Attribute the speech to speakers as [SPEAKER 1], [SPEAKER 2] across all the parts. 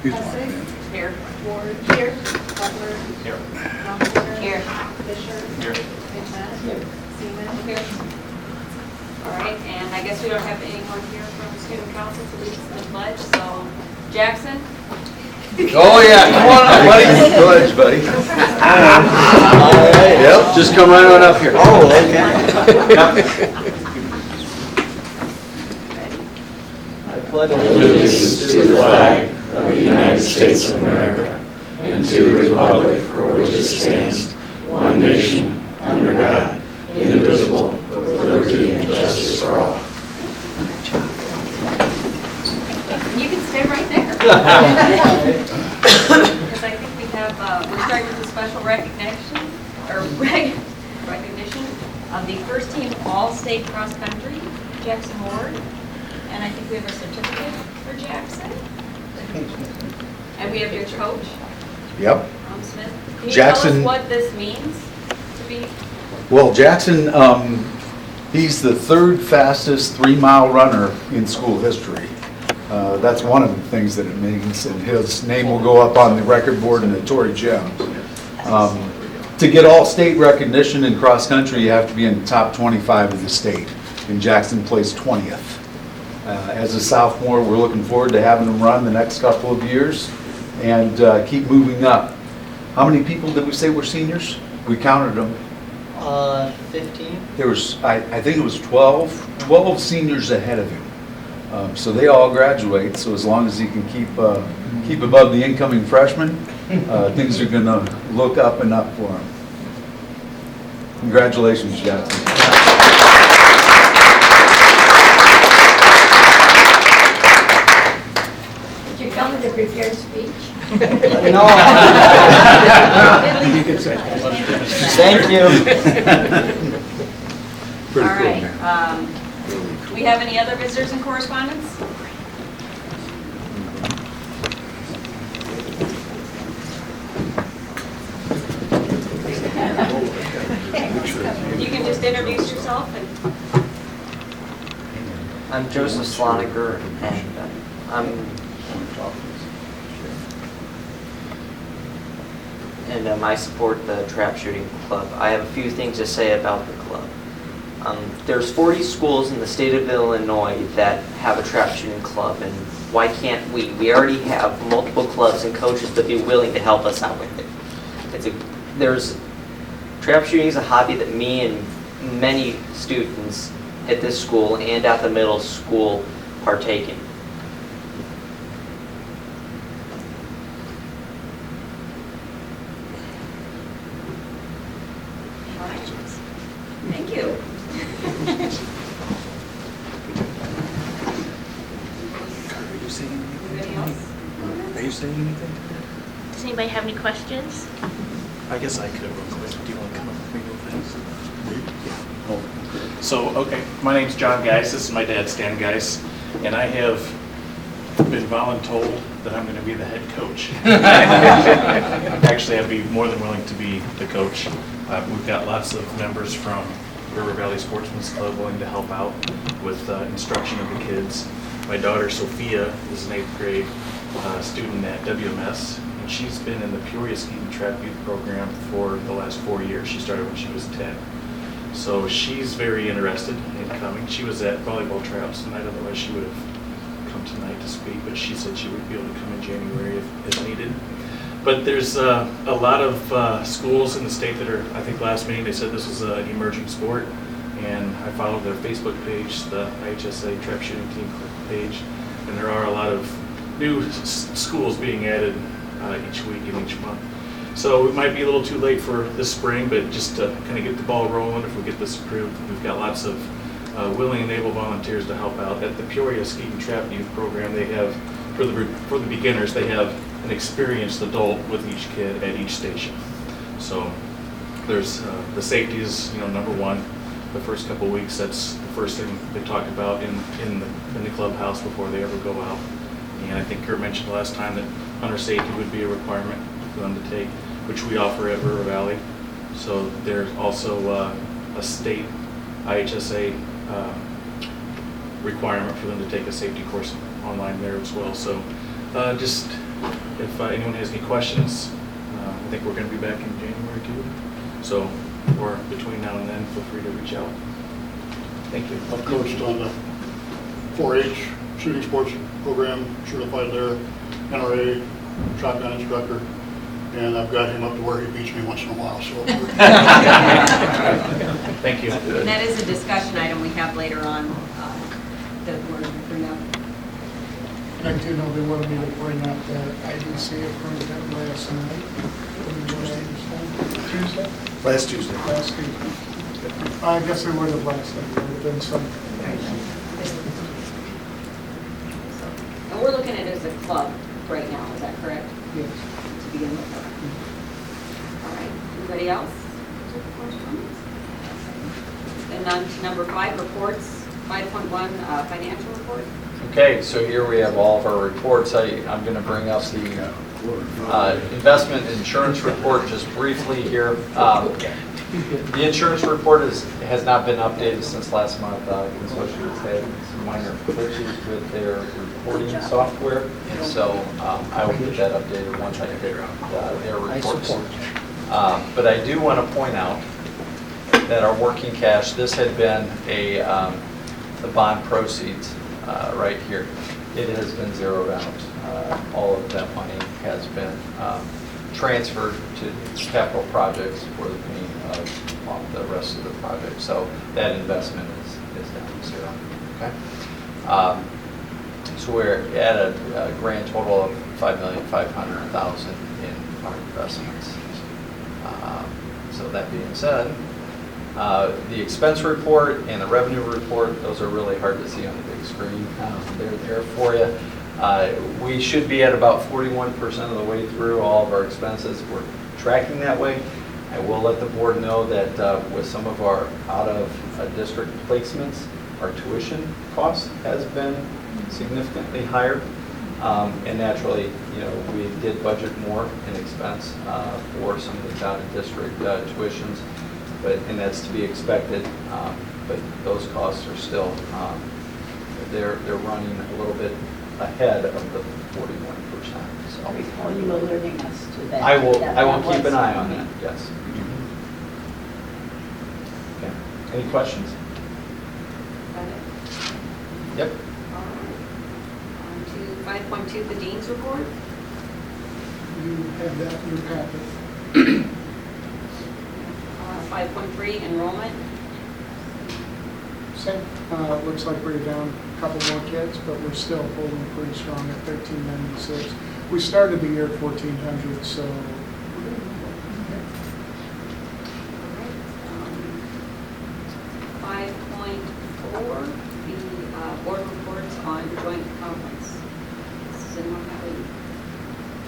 [SPEAKER 1] Essing.
[SPEAKER 2] Here.
[SPEAKER 1] Ward. Here. Butler.
[SPEAKER 3] Here.
[SPEAKER 1] Montgomery.
[SPEAKER 2] Here.
[SPEAKER 1] Fisher.
[SPEAKER 3] Here.
[SPEAKER 1] McMahon.
[SPEAKER 2] Here.
[SPEAKER 1] Seaman.
[SPEAKER 2] Here. All right, and I guess we don't have anyone here from the student council to lead us in the pledge, so Jackson?
[SPEAKER 4] Oh, yeah, come on up, buddy. Go ahead, buddy. Yep, just come right on up here. Oh, okay. I pledge
[SPEAKER 5] allegiance to the flag of the United States of America and to the republic for which it stands, one nation, under God, indivisible, with liberty and justice for all.
[SPEAKER 2] You can stay right there. Because I think we have, we're starting with a special recognition of the first team all-state cross-country, Jackson Ward. And I think we have a certificate for Jackson. And we have your coach,
[SPEAKER 4] Yep.
[SPEAKER 2] Smith. Can you
[SPEAKER 4] Jackson-
[SPEAKER 2] tell us what this means to be?
[SPEAKER 4] Well, Jackson, he's the third fastest 3-mile runner in school history. That's one of the things that it means, and his name will go up on the record board in the Tory Gym. To get all state recognition in cross country, you have to be in the top 25 of the state, and Jackson placed 20th. As a sophomore, we're looking forward to having him run the next couple of years and keep moving up. How many people did we say were seniors? We counted them.
[SPEAKER 6] 15.
[SPEAKER 4] There was, I think it was 12 seniors ahead of him. So they all graduate, so as long as he can keep above the incoming freshmen, things are gonna look up and up for him. Congratulations, Jackson.
[SPEAKER 1] Did you come with a prepared speech?
[SPEAKER 6] No. Thank you.
[SPEAKER 4] Pretty
[SPEAKER 2] All
[SPEAKER 4] cool,
[SPEAKER 2] right.
[SPEAKER 4] man.
[SPEAKER 2] Do we have any other visitors and correspondence? You can just introduce yourself and
[SPEAKER 6] I'm Joseph Sloniker, and I support the trap shooting club. I have a few things to say about the club. There's 40 schools in the state of Illinois that have a trap shooting club, and why can't we? We already have multiple clubs and coaches that be willing to help us out with it. Trap shooting is a hobby that me and many students at this school and at the middle school partake in.
[SPEAKER 2] all right. Thank you.
[SPEAKER 3] Are you saying anything?
[SPEAKER 2] Anybody else?
[SPEAKER 3] Are you saying anything?
[SPEAKER 7] Does anybody have any questions?
[SPEAKER 3] I guess I could real quick. Do you want to come up with me real fast? So, okay, my name's John Geis. This is my dad, Stan Geis, and I have been voluntold that I'm going to be the head coach. Actually, I'd be more than willing to be the coach. We've got lots of members from River Valley Sportsman's Club willing to help out with instruction of the kids. My daughter, Sophia, is an 8th grade student at WMS, and she's been in the Peoria Skeet and Trap Youth Program for the last 4 years. She started when she was 10. So she's very interested in coming. She was at volleyball tryouts tonight, otherwise she would have come tonight to speak, but she said she would be able to come in January if needed. But there's a lot of schools in the state that are, I think last meeting they said this was an emerging sport, and I followed their Facebook page, the IHSA Trap Shooting Team page, and there are a lot of new schools being added each week and each month. So it might be a little too late for this spring, but just to kind of get the ball rolling, if we get this approved, we've got lots of willing and able volunteers to help out. At the Peoria Skeet and Trap Youth Program, they have, for the beginners, they have an experienced adult with each kid at each station. So there's the safety is number one. The first couple weeks, that's the first thing they talk about in the clubhouse before they ever go out. And I think Kurt mentioned last time that hunter safety would be a requirement for them to take, which we offer at River Valley. So there's also a state IHSA requirement for them to take a safety course online there as well. So just if anyone has any questions, I think we're going to be back in January too. So, or between now and then, feel free to reach out. Thank you.
[SPEAKER 8] I've coached on the 4-H shooting sports program, certified there, NRA, shotgun instructor, and I've got him up to where he beats me once in a while, so.
[SPEAKER 3] Thank you.
[SPEAKER 2] And that is a discussion item we have later on that we're going to bring up.
[SPEAKER 9] I do know they wanted me to bring up that IDC approved it last night. Tuesday?
[SPEAKER 4] Last Tuesday.
[SPEAKER 9] Last Tuesday. I guess they would have last night, there would have been some.
[SPEAKER 2] And we're looking at it as a club right now, is that correct?
[SPEAKER 9] Yes.
[SPEAKER 2] To begin with. All right, anybody else? And on to number 5, reports, 5.1, financial report.
[SPEAKER 10] Okay, so here we have all of our reports. I'm going to bring up the investment insurance report just briefly here. The insurance report has not been updated since last month. Consortium has had some minor glitches with their reporting software, and so I will get that updated once I get their reports. But I do want to point out that our working cash, this had been the bond proceeds right here. It has been zeroed out. All of that money has been transferred to capital projects for the paying of the rest of the project. So that investment is down to zero. Okay. So we're at a grand total of $5,500,000 in our investments. So that being said, the expense report and the revenue report, those are really hard to see on the big screen. They're there for you. We should be at about 41% of the way through all of our expenses. We're tracking that way. I will let the board know that with some of our out-of-district placements, our tuition cost has been significantly higher. And naturally, we did budget more in expense for some of these out-of-district tuitions, and that's to be expected. But those costs are still, they're running a little bit ahead of the 41%. So
[SPEAKER 1] You were alerting us to that.
[SPEAKER 10] I will
[SPEAKER 1] That
[SPEAKER 10] keep
[SPEAKER 1] was-
[SPEAKER 10] an eye on that, yes. Okay. Any questions?
[SPEAKER 2] Got it?
[SPEAKER 10] Yep.
[SPEAKER 2] All right. On to 5.2, the dean's report.
[SPEAKER 9] You have that in your packet.
[SPEAKER 2] 5.3, enrollment.
[SPEAKER 9] Same, looks like we're down a couple more kids, but we're still holding pretty strong at 1,396. We started the year at 1,400, so.
[SPEAKER 2] 5.4, the board reports on joint conference. Does anyone have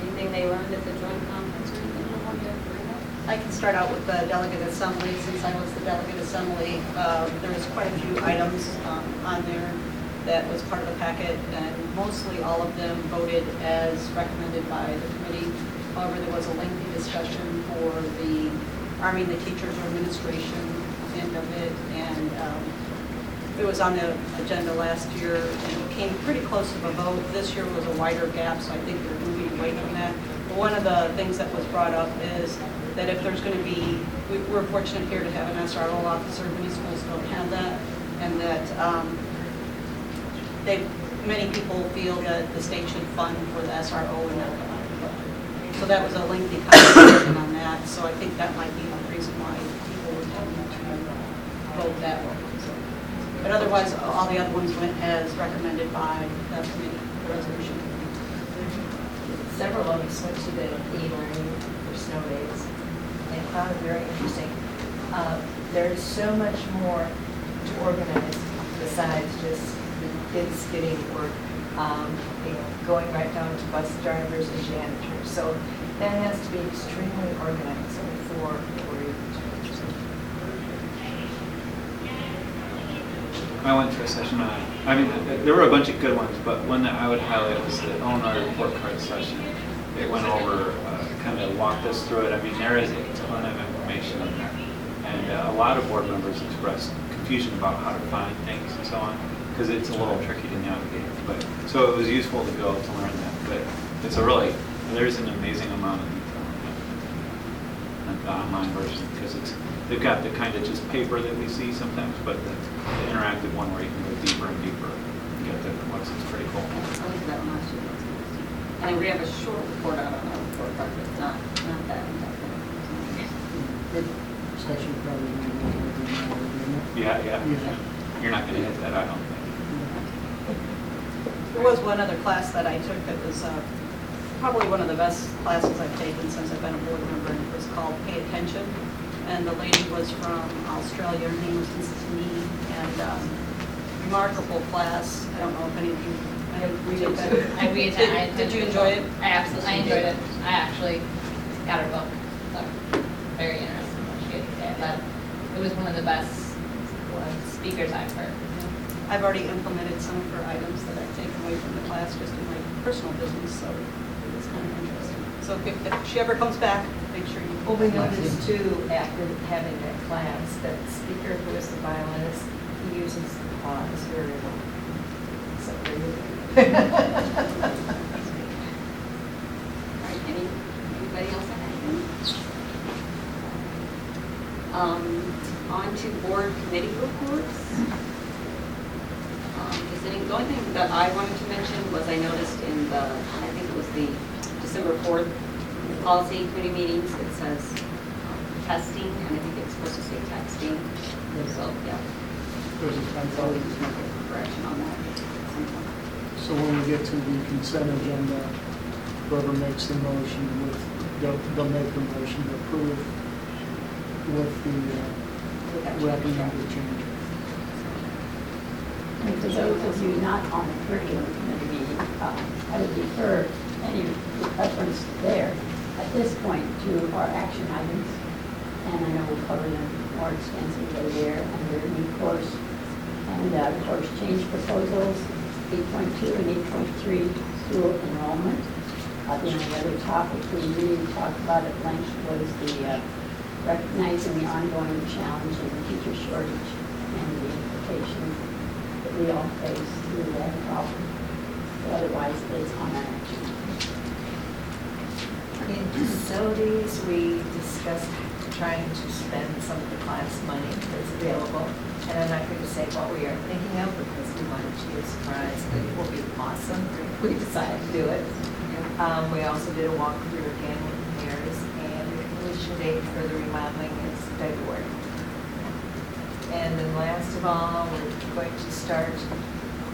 [SPEAKER 2] anything they learned at the joint conference or anything they want to bring up?
[SPEAKER 11] I can start out with the delegate assembly. Since I was the delegate assembly, there was quite a few items on there that was part of the packet, and mostly all of them voted as recommended by the committee. However, there was a lengthy discussion for the arming the teachers or administration end of it, and it was on the agenda last year, and it came pretty close to a vote. This year was a wider gap, so I think they're moving away from that. But one of the things that was brought up is that if there's going to be, we're fortunate here to have an SRO officer, many schools don't have that, and that many people feel that the state should fund for the SRO and not the budget. So that was a lengthy conversation on that, so I think that might be the reason why people would tend to vote that way. So, but otherwise, all the other ones went as recommended by the committee, the resolution.
[SPEAKER 1] Several of us went to the e-learning for snow days and found it very interesting. There's so much more to organize besides just the kids getting work, going right down to bus drivers and janitors. So that has to be extremely organized for you.
[SPEAKER 12] I went to a session on, there were a bunch of good ones, but one that I would highlight was the Illinois report card session. They went over, kind of walked us through it. There is a ton of information in there. And a lot of board members expressed confusion about how to find things and so on, because it's a little tricky to navigate. But so it was useful to go to learn that. But it's a really There's an amazing amount of detail in the online version, because they've got the kind of just paper that we see sometimes, but the interactive one where you can go deeper and deeper and get different looks. It's pretty cool.
[SPEAKER 2] I looked at that one last year. That's interesting. And then we have a short report out on our report card, but it's not that in-depth.
[SPEAKER 9] Good session, probably.
[SPEAKER 12] Yeah.
[SPEAKER 9] Yeah.
[SPEAKER 12] You're not going to hit that, I don't think.
[SPEAKER 11] There was one other class that I took that was probably one of the best classes I've taken since I've been a board member, and it was called Pay Attention. And the lady was from Australia, her name was Mrs. Nee, and remarkable class. I don't know if any of you took that. Did you enjoy it?
[SPEAKER 13] I enjoyed it. I actually got her book. So very interesting what she had to say. I thought it was one of the best speakers I've heard.
[SPEAKER 11] I've already implemented some of her items that I've taken away from the class just in my personal business, so it's kind of interesting. So if she ever comes back, make sure you.
[SPEAKER 1] Well, we noticed too, after having that class, that the speaker who is the violinist, he uses the pause very well. So there you go.
[SPEAKER 2] All right, anybody else have anything? On to board committee reports. The only thing that I wanted to mention was I noticed in the, I think it was the December 4th policy committee meetings, it says testing, and I think it's supposed to say texting. So, yeah.
[SPEAKER 9] There's a
[SPEAKER 2] So we
[SPEAKER 9] typo.
[SPEAKER 2] just make a correction on that.
[SPEAKER 9] So when we get to the consent agenda, whoever makes the motion with, they'll make the motion to approve with the recommended change.
[SPEAKER 14] And for those of you not on the curriculum committee meeting, I would defer any reference there at this point to our action items. And I know we'll cover them more extensively there under new course and course change proposals, 8.2 and 8.3 school enrollment. The only other topic we really talked about at length was the recognizing the ongoing challenge in the teacher shortage and the implications that we all face through that problem. But otherwise, it's on our action.
[SPEAKER 1] In facilities, we discussed trying to spend some of the class money that's available. And I'm not going to say what we are thinking of because we want it to be a surprise, but it will be awesome if we decide to do it. We also did a walkthrough again with the mayors, and the completion date for the remodeling is February. And then last of all, we're going to start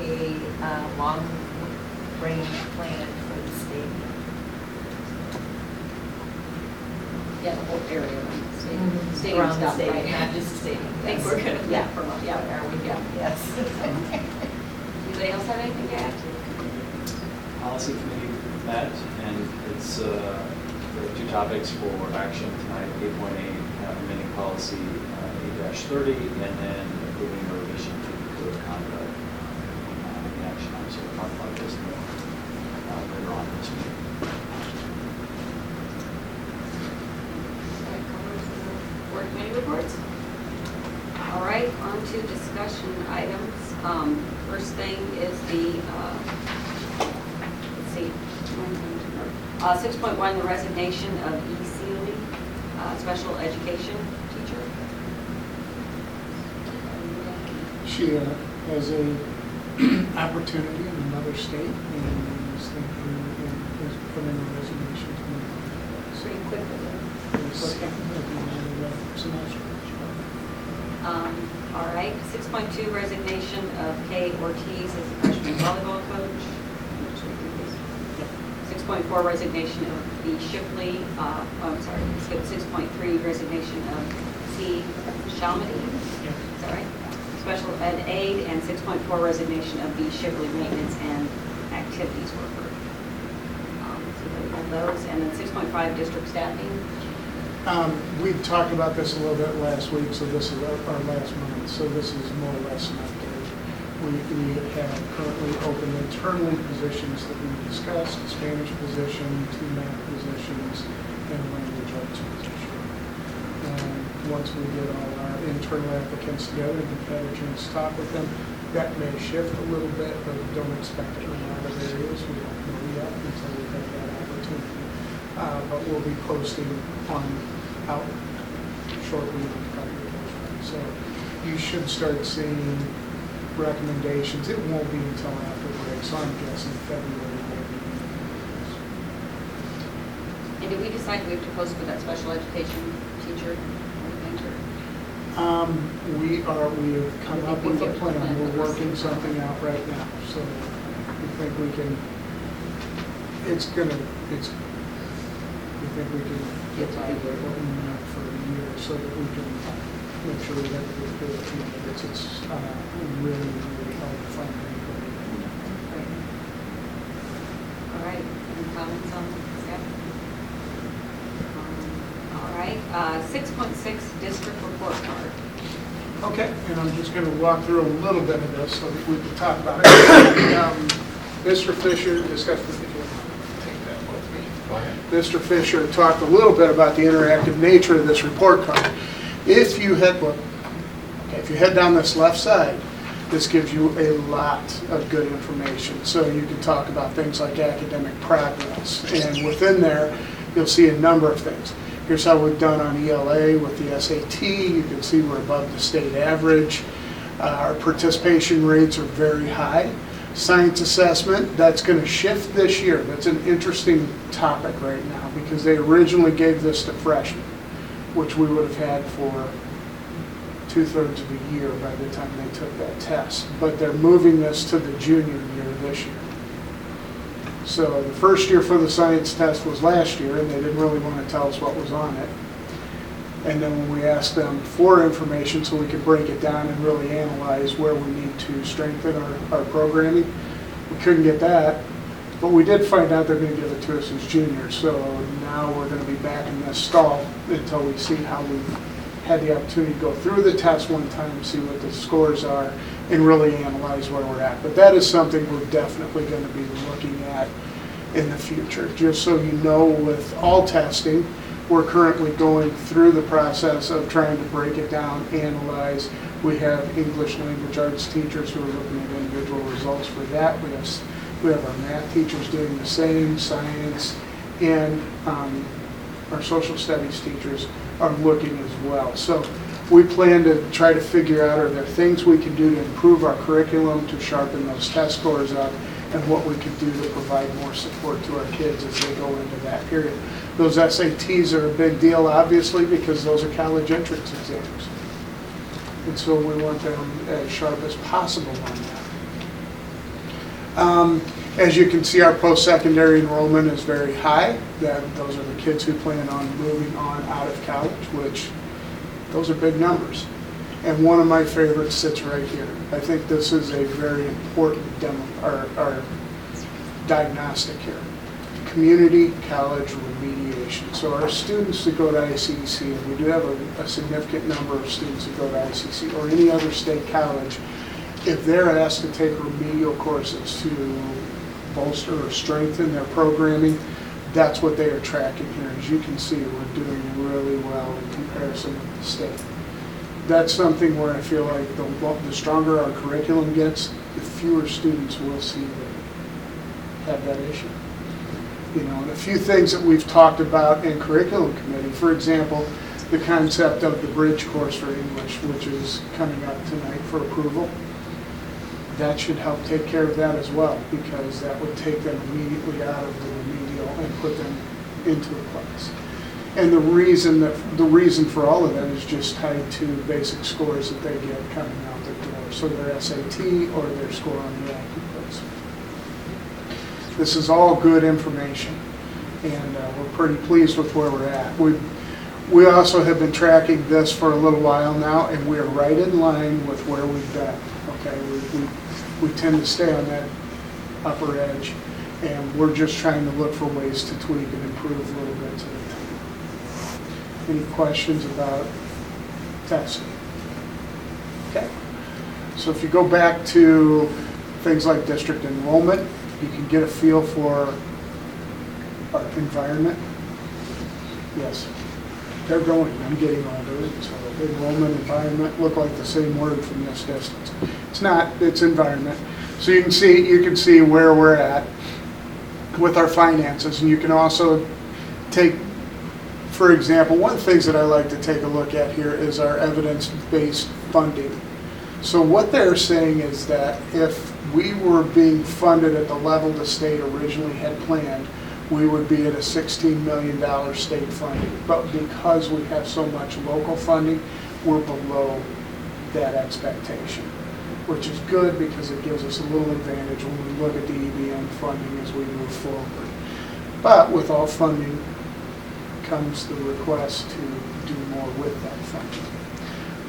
[SPEAKER 1] a long-range plan for the stadium.
[SPEAKER 2] Yeah, the whole area around the stadium. Stadium
[SPEAKER 1] Around the
[SPEAKER 2] stuff,
[SPEAKER 1] stadium,
[SPEAKER 2] right?
[SPEAKER 1] not just the stadium.
[SPEAKER 2] I think
[SPEAKER 1] yes.
[SPEAKER 2] we're gonna,
[SPEAKER 1] Yeah,
[SPEAKER 2] promote,
[SPEAKER 1] yeah, are we, yeah, yes.
[SPEAKER 2] Anybody else have anything to add?
[SPEAKER 3] Policy committee met, and it's, there are two topics for action tonight, 8.8, amending policy 8-30, and then approving a revision to the code of conduct in action. So we'll talk about this more later on in this meeting.
[SPEAKER 2] That covers the board committee reports. All right, on to discussion items. First thing is the, let's see, 6.1, the resignation of E. Seeley, special education teacher.
[SPEAKER 9] She has a opportunity in another state and is putting in a resignation to move.
[SPEAKER 2] Pretty quick with it.
[SPEAKER 9] It's at the end of the semester.
[SPEAKER 2] All right, 6.2, resignation of Kay Ortiz as the freshman volleyball coach. 6.4, resignation of B. Shipley, skip 6.3, resignation of C. Shalmody, is that right? Special ed aide, and 6.4, resignation of B. Shipley, maintenance and activities worker. So we have those, and then 6.5, district staffing.
[SPEAKER 9] We talked about this a little bit last week, so this is our last month, so this is more or less an update. We have currently open internally positions that we discussed, a Spanish position, 2 math positions, and a language arts position. And once we get all our internal applicants together and we've had a chance to talk with them, that may shift a little bit, but don't expect it in a lot of areas. We don't know yet until we've had that opportunity. but we'll be posting out shortly. So you should start seeing recommendations. It won't be until after break, so I'm guessing February.
[SPEAKER 2] And did we decide we have to post for that special education teacher?
[SPEAKER 9] We have come up with a plan. We're working something out right now, so we think we can, we think we can get by with what we need for a year so that we can make sure that it's really, really hard to find anybody.
[SPEAKER 2] Great. All right, any comments on that? All right, 6.6 district report card.
[SPEAKER 9] Okay, and I'm just going to walk through a little bit of this so that we can talk about it. Mr. Fisher discussed, if you take that with me.
[SPEAKER 10] Go ahead.
[SPEAKER 9] Mr. Fisher talked a little bit about the interactive nature of this report card. If you head down this left side, this gives you a lot of good information. So you can talk about things like academic progress, and within there, you'll see a number of things. Here's how we've done on ELA with the SAT. You can see we're above the state average. Our participation rates are very high. Science assessment, that's going to shift this year. That's an interesting topic right now because they originally gave this to freshmen, which we would have had for 2/3 of a year by the time they took that test. But they're moving this to the junior year this year. So the first year for the science test was last year, and they didn't really want to tell us what was on it. And then when we asked them for information so we could break it down and really analyze where we need to strengthen our programming, we couldn't get that. But we did find out they're going to give it to us as juniors. So now we're going to be back in this stall until we see how we've had the opportunity to go through the test one time, see what the scores are, and really analyze where we're at. But that is something we're definitely going to be looking at in the future. Just so you know, with all testing, we're currently going through the process of trying to break it down, analyze. We have English language arts teachers who are looking at individual results for that. We have our math teachers doing the same, science, and our social studies teachers are looking as well. So we plan to try to figure out, are there things we can do to improve our curriculum, to sharpen those test scores up, and what we can do to provide more support to our kids as they go into that period. Those SATs are a big deal, obviously, because those are college entrance exams. And so we want them as sharp as possible on that. As you can see, our post-secondary enrollment is very high. Those are the kids who plan on moving on out of college, which those are big numbers. And one of my favorites sits right here. I think this is a very important diagnostic here. Community college remediation. So our students that go to ICC, and we do have a significant number of students that go to ICC or any other state college, if they're asked to take remedial courses to bolster or strengthen their programming, that's what they are tracking here. As you can see, we're doing really well in comparison with the state. That's something where I feel like the stronger our curriculum gets, the fewer students we'll see that have that issue. You know, and a few things that we've talked about in curriculum committee, for example, the concept of the bridge course for English, which is coming up tonight for approval. That should help take care of that as well, because that would take them immediately out of the remedial and put them into a class. And the reason for all of that is just tied to basic scores that they get coming out the door. So their SAT or their score on the active quiz. This is all good information, and we're pretty pleased with where we're at. We also have been tracking this for a little while now, and we're right in line with where we've been. Okay, we tend to stay on that upper edge, and we're just trying to look for ways to tweak and improve a little bit to the time. Any questions about testing? Okay, so if you go back to things like district enrollment, you can get a feel for our environment. Yes, they're going. I'm getting older, so enrollment, environment look like the same word from this distance. It's not. It's environment. So you can see where we're at with our finances, and you can also take, for example, one of the things that I like to take a look at here is our evidence-based funding. So what they're saying is that if we were being funded at the level the state originally had planned, we would be at a $16 million state funding. But because we have so much local funding, we're below that expectation, which is good because it gives us a little advantage when we look at the EBM funding as we move forward. But with all funding comes the request to do more with that funding.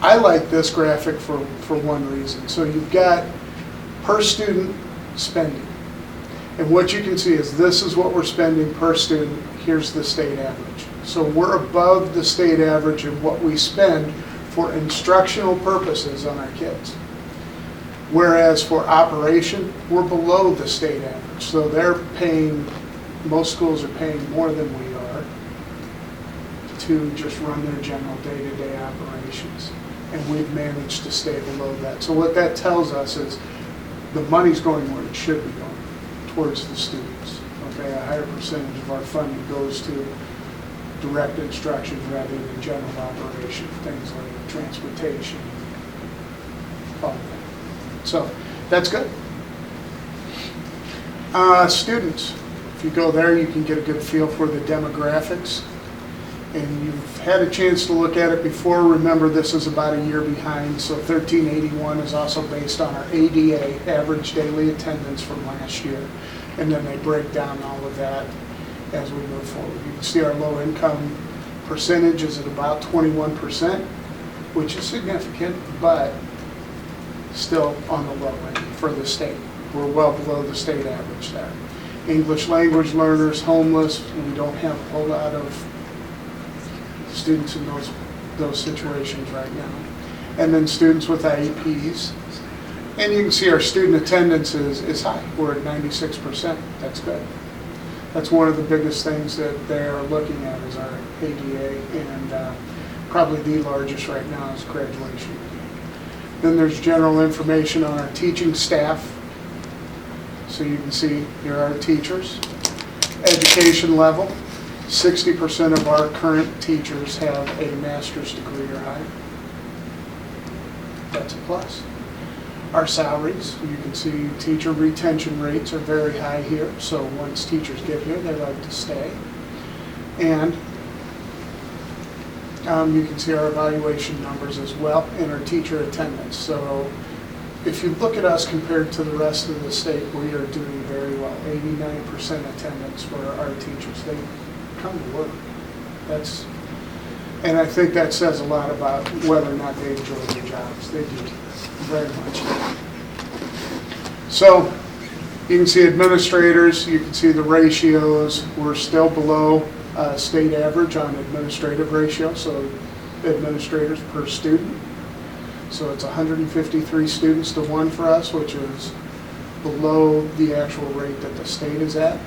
[SPEAKER 9] I like this graphic for one reason. So you've got per student spending. And what you can see is this is what we're spending per student. Here's the state average. So we're above the state average in what we spend for instructional purposes on our kids. Whereas for operation, we're below the state average. So they're paying, most schools are paying more than we are to just run their general day-to-day operations. And we've managed to stay below that. So what that tells us is the money's going where it should be going, towards the students. Okay, a higher percentage of our funding goes to direct instruction rather than general operation, things like transportation, all of that. So that's good. Students, if you go there, you can get a good feel for the demographics. And you've had a chance to look at it before. Remember, this is about a year behind, so 1381 is also based on our ADA, average daily attendance from last year. And then they break down all of that as we move forward. You can see our low income percentage is at about 21%, which is significant, but still on the low end for the state. We're well below the state average there. English language learners, homeless, we don't have a whole lot of students in those situations right now. And then students with IEPs. And you can see our student attendance is high. We're at 96%. That's good. That's one of the biggest things that they're looking at is our ADA, and probably the largest right now is graduation. Then there's general information on our teaching staff. So you can see here are our teachers. Education level. 60% of our current teachers have a master's degree or higher. That's a plus. Our salaries, you can see teacher retention rates are very high here. So once teachers get here, they like to stay. And you can see our evaluation numbers as well and our teacher attendance. So if you look at us compared to the rest of the state, we are doing very well. 89% attendance for our teachers. They come to work. And I think that says a lot about whether or not they enjoy their jobs. They do, very much. So you can see administrators, you can see the ratios. We're still below state average on administrative ratio, so administrators per student. So it's 153 students to 1 for us, which is below the actual rate that the state is at.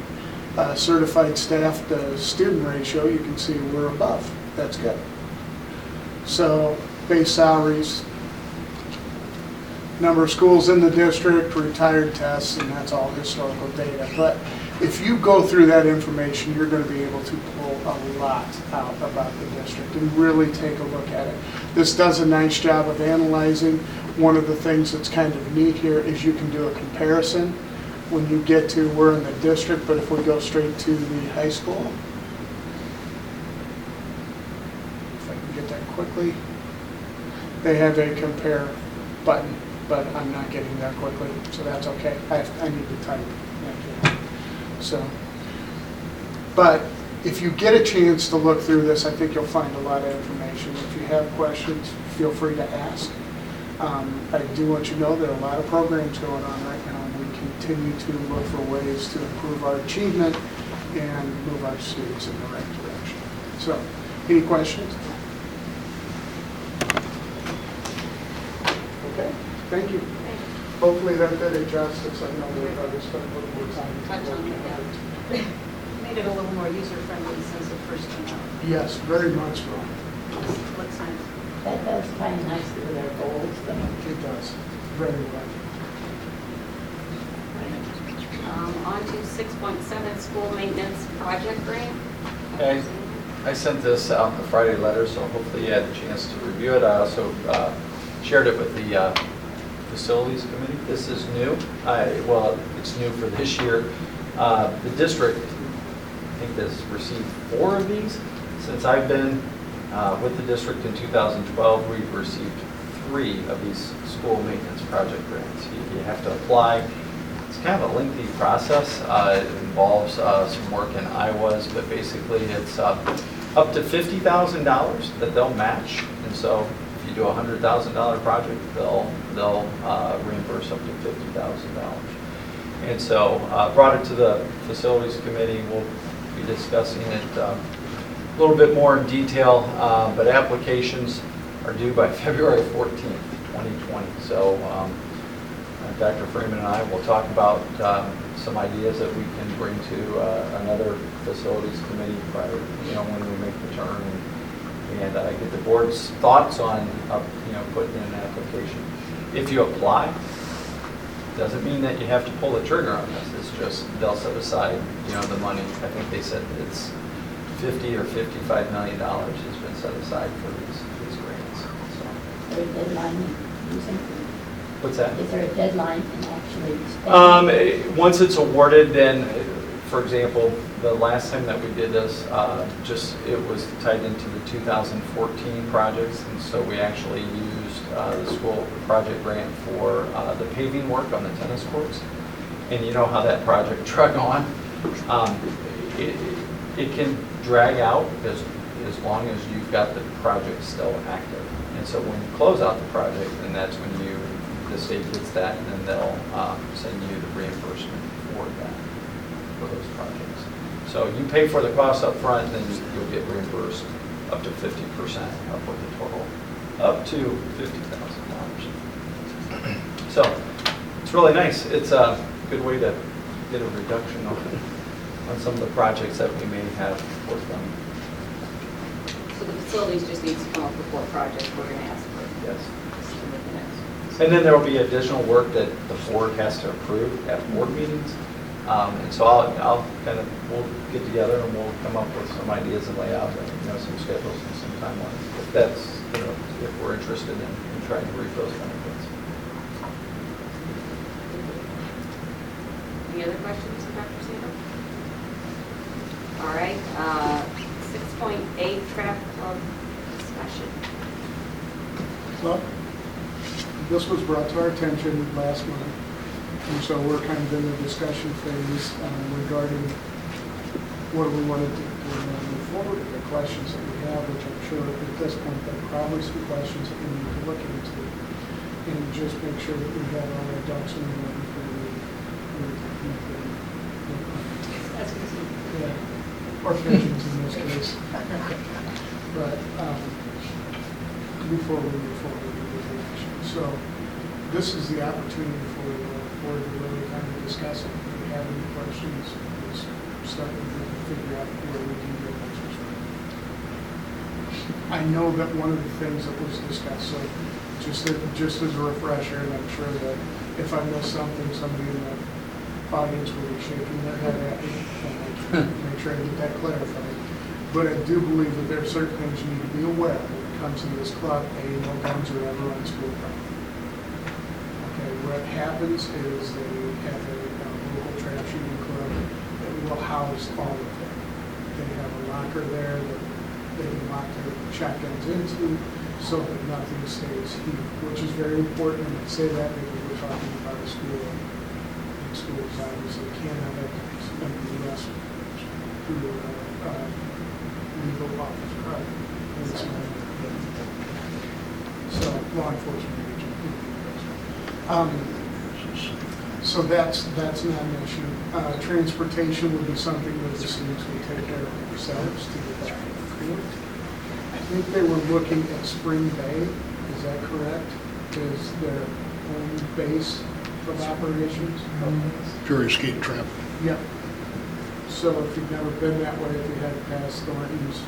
[SPEAKER 9] Certified staff to student ratio, you can see we're above. That's good. So base salaries, number of schools in the district, retired tests, and that's all historical data. But if you go through that information, you're going to be able to pull a lot out about the district and really take a look at it. This does a nice job of analyzing. One of the things that's kind of neat here is you can do a comparison when you get to, we're in the district, but if we go straight to the high school, if I can get that quickly, they have a compare button, but I'm not getting there quickly, so that's okay. I need to type. So, but if you get a chance to look through this, I think you'll find a lot of information. If you have questions, feel free to ask. I do want you to know there are a lot of programs going on right now. We continue to look for ways to improve our achievement and move our students in the right direction. So, any questions? Okay, thank you. Hopefully that did it justice. I know that others spent a little more time.
[SPEAKER 11] Made it a little more user-friendly since it first came out.
[SPEAKER 9] Yes, very much so.
[SPEAKER 11] Looks nice.
[SPEAKER 14] That does tie nicely with our goals, though.
[SPEAKER 9] It does, very well.
[SPEAKER 2] On to 6.7, school maintenance project grant.
[SPEAKER 10] Okay, I sent this out in the Friday letter, so hopefully you had a chance to review it. I also shared it with the Facilities Committee. This is new. Well, it's new for this year. The district, I think, has received 4 of these. Since I've been with the district in 2012, we've received 3 of these school maintenance project grants. You have to apply. It's kind of a lengthy process. It involves some work in Iowa's, but basically it's up to $50,000 that they'll match. And so if you do a $100,000 project, they'll reimburse up to $50,000. And so brought it to the Facilities Committee. We'll be discussing it a little bit more in detail, but applications are due by February 14th, 2020. So Dr. Freeman and I will talk about some ideas that we can bring to another Facilities Committee prior, when we make the turn, and get the board's thoughts on, putting in an application. If you apply, doesn't mean that you have to pull the trigger on this. It's just they'll set aside, the money. I think they said it's $50 or $55 million has been set aside for these grants.
[SPEAKER 14] Is there a deadline in using?
[SPEAKER 10] What's that?
[SPEAKER 14] Is there a deadline in actually spending?
[SPEAKER 10] Once it's awarded, then, for example, the last time that we did this, it was tied into the 2014 projects, and so we actually used the school project grant for the paving work on the tennis courts. And you know how that project drug on. It can drag out as long as you've got the project still active. And so when you close out the project, then that's when the state gets that, and then they'll send you the reimbursement for that, for those projects. So you pay for the cost up front, then you'll get reimbursed up to 50% of what the total, up to $50,000. So it's really nice. It's a good way to get a reduction on some of the projects that we may have forthcoming.
[SPEAKER 2] So the facilities just needs to come up with 4 projects we're going to ask for.
[SPEAKER 10] Yes. And then there will be additional work that the board has to approve at board meetings. And so we'll get together and we'll come up with some ideas and lay out, some schedules and some timelines. If that's, if we're interested in trying to reap those benefits.
[SPEAKER 2] Any other questions, Dr. Sanders? All right, 6.8 traffic club discussion.
[SPEAKER 9] Well, this was brought to our attention last month, and so we're kind of in the discussion phase regarding what do we want to do. Do we want to move forward? The questions that we have, which I'm sure at this point there are probably some questions that we need to look into, and just make sure that we have all our ducks in a row before we
[SPEAKER 2] That's what
[SPEAKER 9] or pigeons in this case. But before we move forward with the action. So this is the opportunity for the board to really kind of discuss it. If you have any questions, let's start to figure out where we can get answers from. I know that one of the things that was discussed, so just as a refresher, and I'm sure that if I missed something, somebody in the audience will be shaking their head at me, and make sure I get that clarified. But I do believe that there are certain things you need to be aware of when it comes to this club. No guns are ever on school property. Okay, what happens is they have a local trap shooting club that will house all of them. They have a locker there that they can lock their shotguns into so that nothing stays here, which is very important. And I say that because we're talking about a school, and schools obviously cannot have guns under the U.S. through legal office, right? So law enforcement agent. So that's not an issue. Transportation would be something that the students would take care of themselves to get back and forth. I think they were looking at Spring Bay, is that correct? Is their own base of operations?
[SPEAKER 8] Jury skate trap.
[SPEAKER 9] Yep. So if you've never been that way, if you head past Thornton's,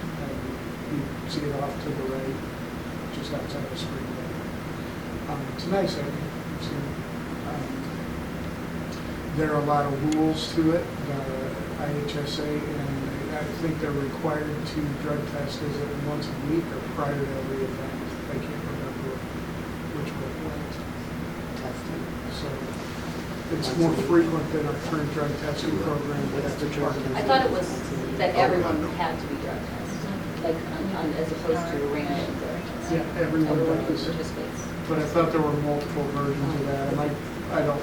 [SPEAKER 9] you see it off to the right, just outside of Spring Bay. It's a nice area. There are a lot of rules to it. The IHSA and the I think they're required to drug test, is it once a week or prior to every event? I can't remember which way it went. So it's more frequent than our current drug testing program, but that's a part of it.
[SPEAKER 2] I thought it was that everyone had to be drug tested, like as opposed to a random drug test.
[SPEAKER 9] Yeah, everyone does.
[SPEAKER 2] participates.
[SPEAKER 9] But I thought there were multiple versions of that, and I don't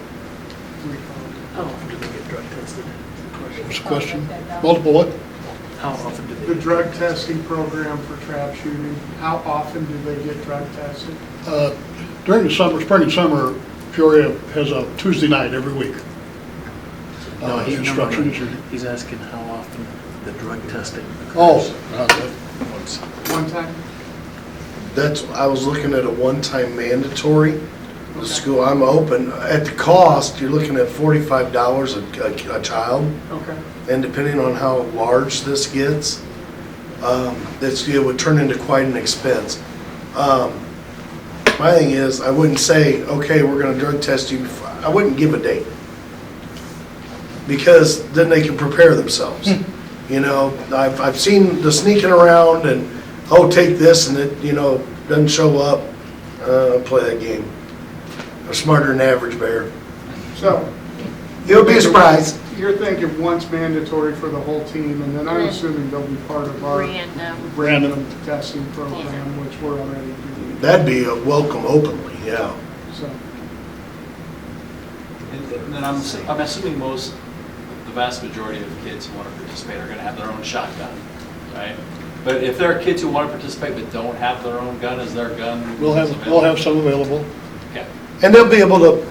[SPEAKER 9] recall.
[SPEAKER 5] How often do they get drug tested?
[SPEAKER 8] What's the question? Multiple what?
[SPEAKER 5] How often do they?
[SPEAKER 9] The drug testing program for trap shooting, how often do they get drug tested?
[SPEAKER 8] During the summer, spring and summer, Peoria has a Tuesday night every week.
[SPEAKER 5] No,
[SPEAKER 8] Instructions.
[SPEAKER 5] he's asking how often the drug testing occurs.
[SPEAKER 8] Oh,
[SPEAKER 5] Once.
[SPEAKER 9] One time?
[SPEAKER 15] I was looking at a one-time mandatory. The school, I'm open, at the cost, you're looking at $45 a child,
[SPEAKER 9] Okay.
[SPEAKER 15] and depending on how large this gets, it would turn into quite an expense. My thing is, I wouldn't say, okay, we're gonna drug test you, I wouldn't give a date. Because then they can prepare themselves. You know, I've seen the sneaking around and, oh, take this, and it, doesn't show up, play that game. I'm smarter than average bear.
[SPEAKER 9] So.
[SPEAKER 15] You'll be surprised.
[SPEAKER 9] You're thinking once mandatory for the whole team, and then I'm assuming they'll be part of our random testing program, which we're already doing.
[SPEAKER 15] That'd be a welcome openly, yeah.
[SPEAKER 9] So,
[SPEAKER 10] And then I'm assuming the vast majority of kids who want to participate are going to have their own shotgun, right? But if there are kids who want to participate but don't have their own gun, is their gun?
[SPEAKER 8] we'll have some available.
[SPEAKER 10] Okay.
[SPEAKER 15] And they'll be able to,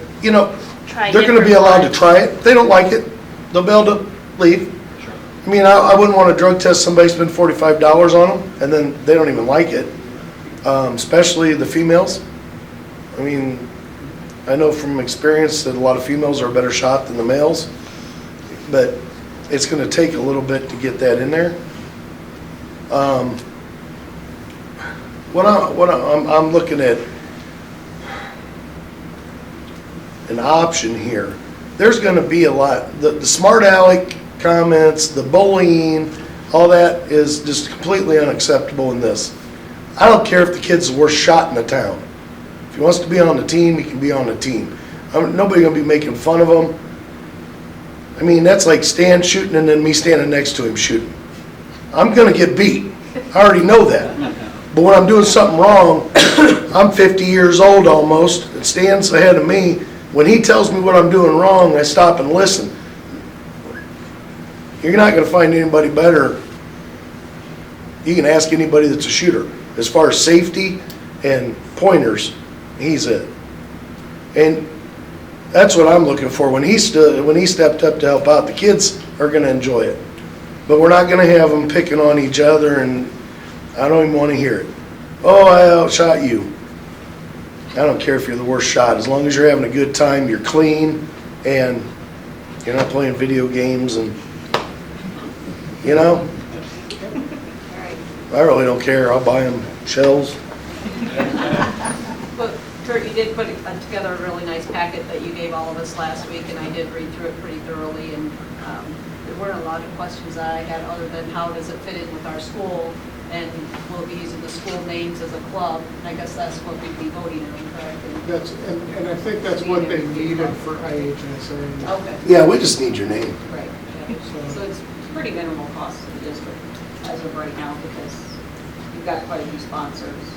[SPEAKER 7] Try
[SPEAKER 15] they're gonna be
[SPEAKER 7] different
[SPEAKER 15] allowed to
[SPEAKER 7] ones.
[SPEAKER 15] try it. If they don't like it, they'll be able to leave.
[SPEAKER 10] Sure.
[SPEAKER 15] I mean, I wouldn't want to drug test somebody, spend $45 on them, and then they don't even like it, especially the females. I mean, I know from experience that a lot of females are a better shot than the males, but it's gonna take a little bit to get that in there. I'm looking at an option here. There's going to be a lot, the smart aleck comments, the bullying, all that is just completely unacceptable in this. I don't care if the kid's the worst shot in the town. If he wants to be on the team, he can be on the team. Nobody's going to be making fun of him. I mean, that's like Stan shooting and then me standing next to him shooting. I'm going to get beat. I already know that. But when I'm doing something wrong, I'm 50 years old almost, and Stan's ahead of me. When he tells me what I'm doing wrong, I stop and listen. You're not going to find anybody better. You can ask anybody that's a shooter. As far as safety and pointers, he's it. And that's what I'm looking for. When he stepped up to help out, the kids are going to enjoy it. But we're not going to have them picking on each other, and I don't even want to hear it. Oh, I outshot you. I don't care if you're the worst shot. As long as you're having a good time, you're clean, and you're not playing video games, and, I really don't care. I'll buy them shells.
[SPEAKER 11] But Kurt, you did put together a really nice packet that you gave all of us last week, and I did read through it pretty thoroughly, and there weren't a lot of questions that I had other than how does it fit in with our school, and we'll be using the school names as a club. I guess that's what we'd be voting on, correct?
[SPEAKER 9] and I think that's what they needed for IHSA.
[SPEAKER 11] Okay.
[SPEAKER 15] Yeah, we just need your name.
[SPEAKER 11] Right. Yeah. So it's pretty minimal cost to the district as of right now, because you've got quite a few sponsors.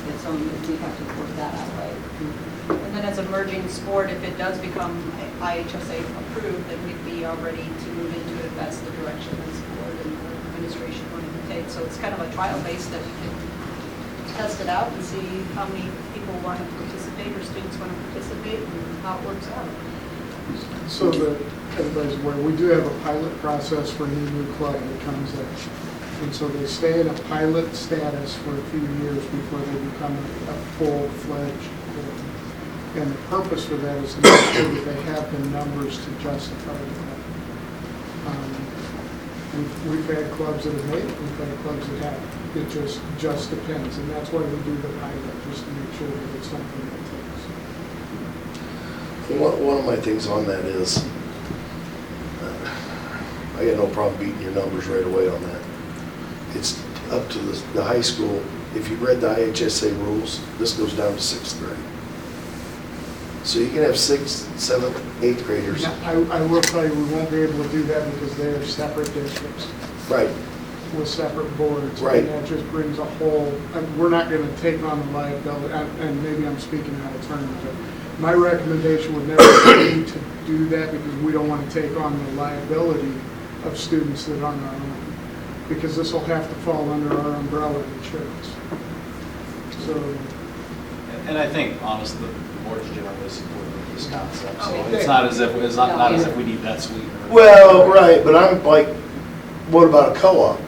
[SPEAKER 11] And so we have to work that out, right? And then as a merging sport, if it does become IHSA approved, then we'd be all ready to move into it if that's the direction this board and the administration wanted to take. So it's kind of a trial base that we can test it out and see how many people want to participate or students want to participate and how it works out.
[SPEAKER 9] So that everybody's aware, we do have a pilot process for any new club that comes in. And so they stay in a pilot status for a few years before they become a full-fledged club. And the purpose for that is to make sure that they have the numbers to justify that. We've had clubs that have made it, we've had clubs that haven't. It just depends, and that's why we do the pilot, just to make sure that it's something that takes.
[SPEAKER 15] One of my things on that is, I got no problem beating your numbers right away on that. It's up to the high school. If you read the IHSA rules, this goes down to 6th grade. So you can have 6th, 7th, 8th graders.
[SPEAKER 9] Now, I will tell you, we won't be able to do that because they are separate districts
[SPEAKER 15] Right,
[SPEAKER 9] with separate boards.
[SPEAKER 15] Right.
[SPEAKER 9] And that just brings a whole, we're not going to take on the liability, and maybe I'm speaking out of turn, but my recommendation would never be to do that because we don't want to take on the liability of students that aren't our own. Because this will have to fall under our umbrella insurance. So,
[SPEAKER 10] And I think honestly, the board's generally supportive of this concept, so
[SPEAKER 9] Okay.
[SPEAKER 10] it's not as if, it's not as if we need that sweetener.
[SPEAKER 15] well, right, but I'm like, what about a co-op?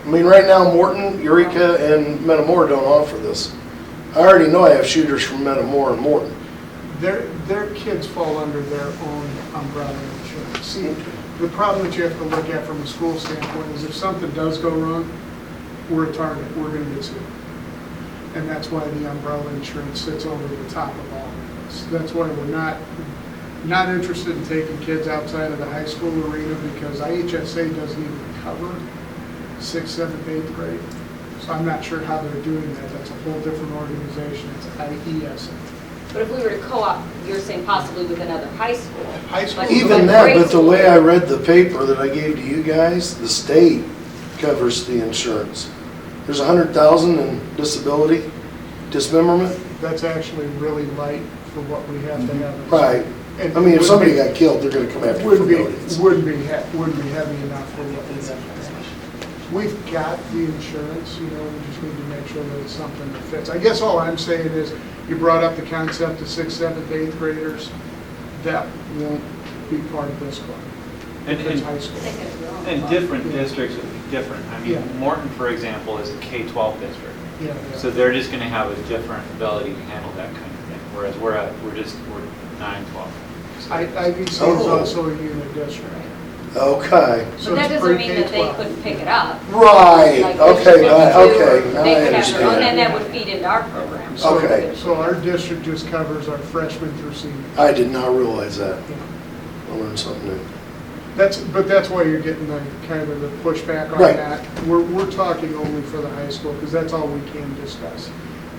[SPEAKER 15] I mean, right now Morton, Eureka, and Metamora don't offer this. I already know I have shooters from Metamora and Morton.
[SPEAKER 9] their kids fall under their own umbrella insurance. See, the problem that you have to look at from a school standpoint is if something does go wrong, we're a target, we're going to get sued. And that's why the umbrella insurance sits over the top of all of this. That's why we're not interested in taking kids outside of the high school arena because IHSA doesn't even cover 6th, 7th, 8th grade. So I'm not sure how they're doing that. That's a whole different organization. It's IESA.
[SPEAKER 2] But if we were to co-op, you're saying possibly with another high school.
[SPEAKER 9] High school.
[SPEAKER 2] Like-
[SPEAKER 15] Even
[SPEAKER 2] like
[SPEAKER 15] that,
[SPEAKER 2] grade
[SPEAKER 15] but the
[SPEAKER 2] school.
[SPEAKER 15] way I read the paper that I gave to you guys, the state covers the insurance. There's 100,000 in disability, dismemberment.
[SPEAKER 9] That's actually really light for what we have to have.
[SPEAKER 15] Right.
[SPEAKER 9] And
[SPEAKER 15] I mean, if
[SPEAKER 9] wouldn't
[SPEAKER 15] somebody
[SPEAKER 9] be-
[SPEAKER 15] got killed, they're gonna come after you for
[SPEAKER 9] Wouldn't be,
[SPEAKER 15] millions.
[SPEAKER 9] wouldn't be heavy enough for what we have to have. We've got the insurance, you know, we just need to make sure that it's something that fits. I guess all I'm saying is, you brought up the concept of 6th, 7th, 8th graders. That won't be part of this club.
[SPEAKER 12] And-
[SPEAKER 9] If it's
[SPEAKER 12] and-
[SPEAKER 9] high school.
[SPEAKER 12] And different districts would be different. I
[SPEAKER 9] Yeah.
[SPEAKER 12] mean, Morton, for example, is a K-12 district.
[SPEAKER 9] Yeah,
[SPEAKER 12] So they're just going to have a different ability to handle that kind of thing, whereas we're 9, 12. So-
[SPEAKER 9] IVC is
[SPEAKER 15] Oh.
[SPEAKER 9] also a unit district.
[SPEAKER 15] Okay.
[SPEAKER 9] So
[SPEAKER 2] But that
[SPEAKER 9] it's
[SPEAKER 2] doesn't mean that they
[SPEAKER 9] pre-K-12.
[SPEAKER 2] couldn't pick it up.
[SPEAKER 15] Right,
[SPEAKER 2] Like,
[SPEAKER 15] okay,
[SPEAKER 2] District 52,
[SPEAKER 15] now I
[SPEAKER 2] They could have their own,
[SPEAKER 15] understand.
[SPEAKER 2] and that would feed into our program.
[SPEAKER 9] So-
[SPEAKER 15] Okay.
[SPEAKER 9] So our district just covers our freshmen through seniors.
[SPEAKER 15] I did not realize that.
[SPEAKER 9] Yeah.
[SPEAKER 15] I learned something new.
[SPEAKER 9] But that's why you're getting the kind of the pushback on
[SPEAKER 15] Right.
[SPEAKER 9] that. We're talking only for the high school, because that's all we can discuss.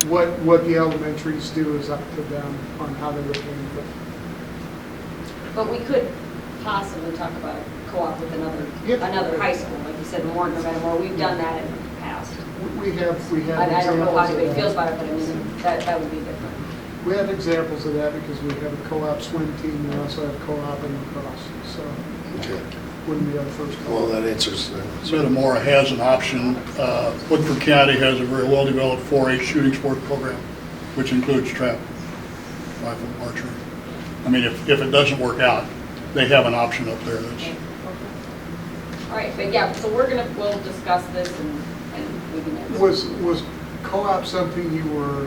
[SPEAKER 9] What the elementaries do is up to them on how they would handle it.
[SPEAKER 2] But we could possibly talk about a co-op with
[SPEAKER 9] Yeah.
[SPEAKER 2] another high school, like you said, Morton or Metamora. We've done that in the past.
[SPEAKER 9] We have
[SPEAKER 2] I don't know how
[SPEAKER 9] examples of
[SPEAKER 2] anybody feels
[SPEAKER 9] that.
[SPEAKER 2] about it, but I mean, that would be different.
[SPEAKER 9] We have examples of that because we have a co-op swim team, we also have co-op in lacrosse, so
[SPEAKER 15] Okay.
[SPEAKER 9] wouldn't be our first
[SPEAKER 15] Well,
[SPEAKER 9] co-op.
[SPEAKER 15] that answers that.
[SPEAKER 8] Metamora has an option. Woodford County has a very well-developed 4-H shooting sport program, which includes trap, rifle, archery. I mean, if it doesn't work out, they have an option up there that's,
[SPEAKER 2] All right, but yeah, so we'll discuss this and we can.
[SPEAKER 9] Was co-op something you were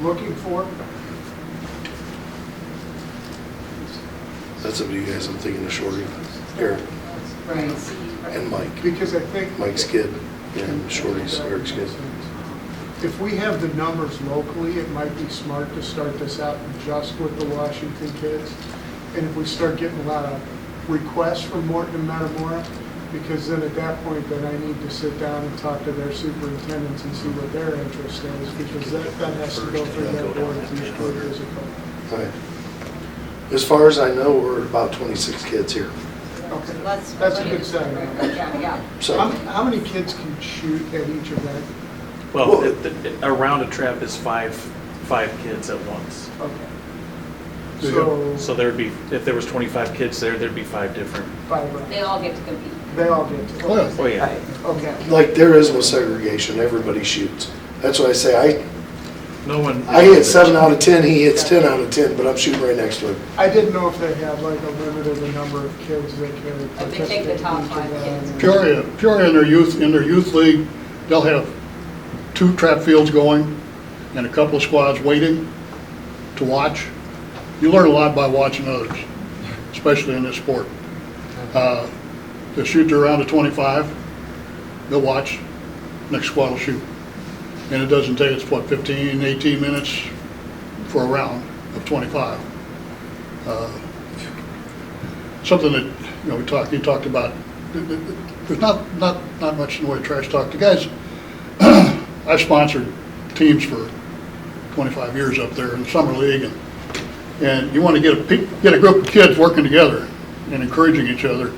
[SPEAKER 9] looking for?
[SPEAKER 15] That's up to you guys. I'm thinking of Shorty, Eric,
[SPEAKER 2] Right.
[SPEAKER 15] and Mike.
[SPEAKER 9] Because I think.
[SPEAKER 15] Mike's kid and Shorty's, Eric's kid.
[SPEAKER 9] If we have the numbers locally, it might be smart to start this out just with the Washington kids. And if we start getting a lot of requests from Morton and Metamora, because then at that point, then I need to sit down and talk to their superintendents and see what their interest is, because that has to go through their board to be approved as a co-op.
[SPEAKER 15] Right. As far as I know, we're about 26 kids here.
[SPEAKER 9] Okay,
[SPEAKER 2] That's
[SPEAKER 9] a good sign.
[SPEAKER 2] Yeah.
[SPEAKER 15] So,
[SPEAKER 9] How many kids can shoot at each event?
[SPEAKER 3] Well, a round of trap is five kids at once.
[SPEAKER 9] Okay.
[SPEAKER 3] So there would be, if there was 25 kids there, there'd be 5 different.
[SPEAKER 9] 5 rounds.
[SPEAKER 2] They all get to compete.
[SPEAKER 9] They all get to.
[SPEAKER 15] Oh, yeah.
[SPEAKER 3] Oh, yeah.
[SPEAKER 9] Okay.
[SPEAKER 15] like, there is no segregation. Everybody shoots. That's why I say
[SPEAKER 3] No one.
[SPEAKER 15] I hit 7 out of 10, he hits 10 out of 10, but I'm shooting right next to him.
[SPEAKER 9] I didn't know if they had like a limit of the number of kids that can
[SPEAKER 2] I think they take the
[SPEAKER 9] participate
[SPEAKER 2] top
[SPEAKER 9] in each
[SPEAKER 2] 5
[SPEAKER 9] event.
[SPEAKER 2] kids.
[SPEAKER 8] Peoria in their youth league, they'll have 2 trap fields going and a couple of squads waiting to watch. You learn a lot by watching others, especially in this sport. They'll shoot their round of 25, they'll watch, next squad will shoot. And it doesn't take, it's what, 15, 18 minutes for a round of 25. Something that you talked about, there's not much in the way of trash talk. The guys, I've sponsored teams for 25 years up there in the summer league, and you want to get a group of kids working together and encouraging each other,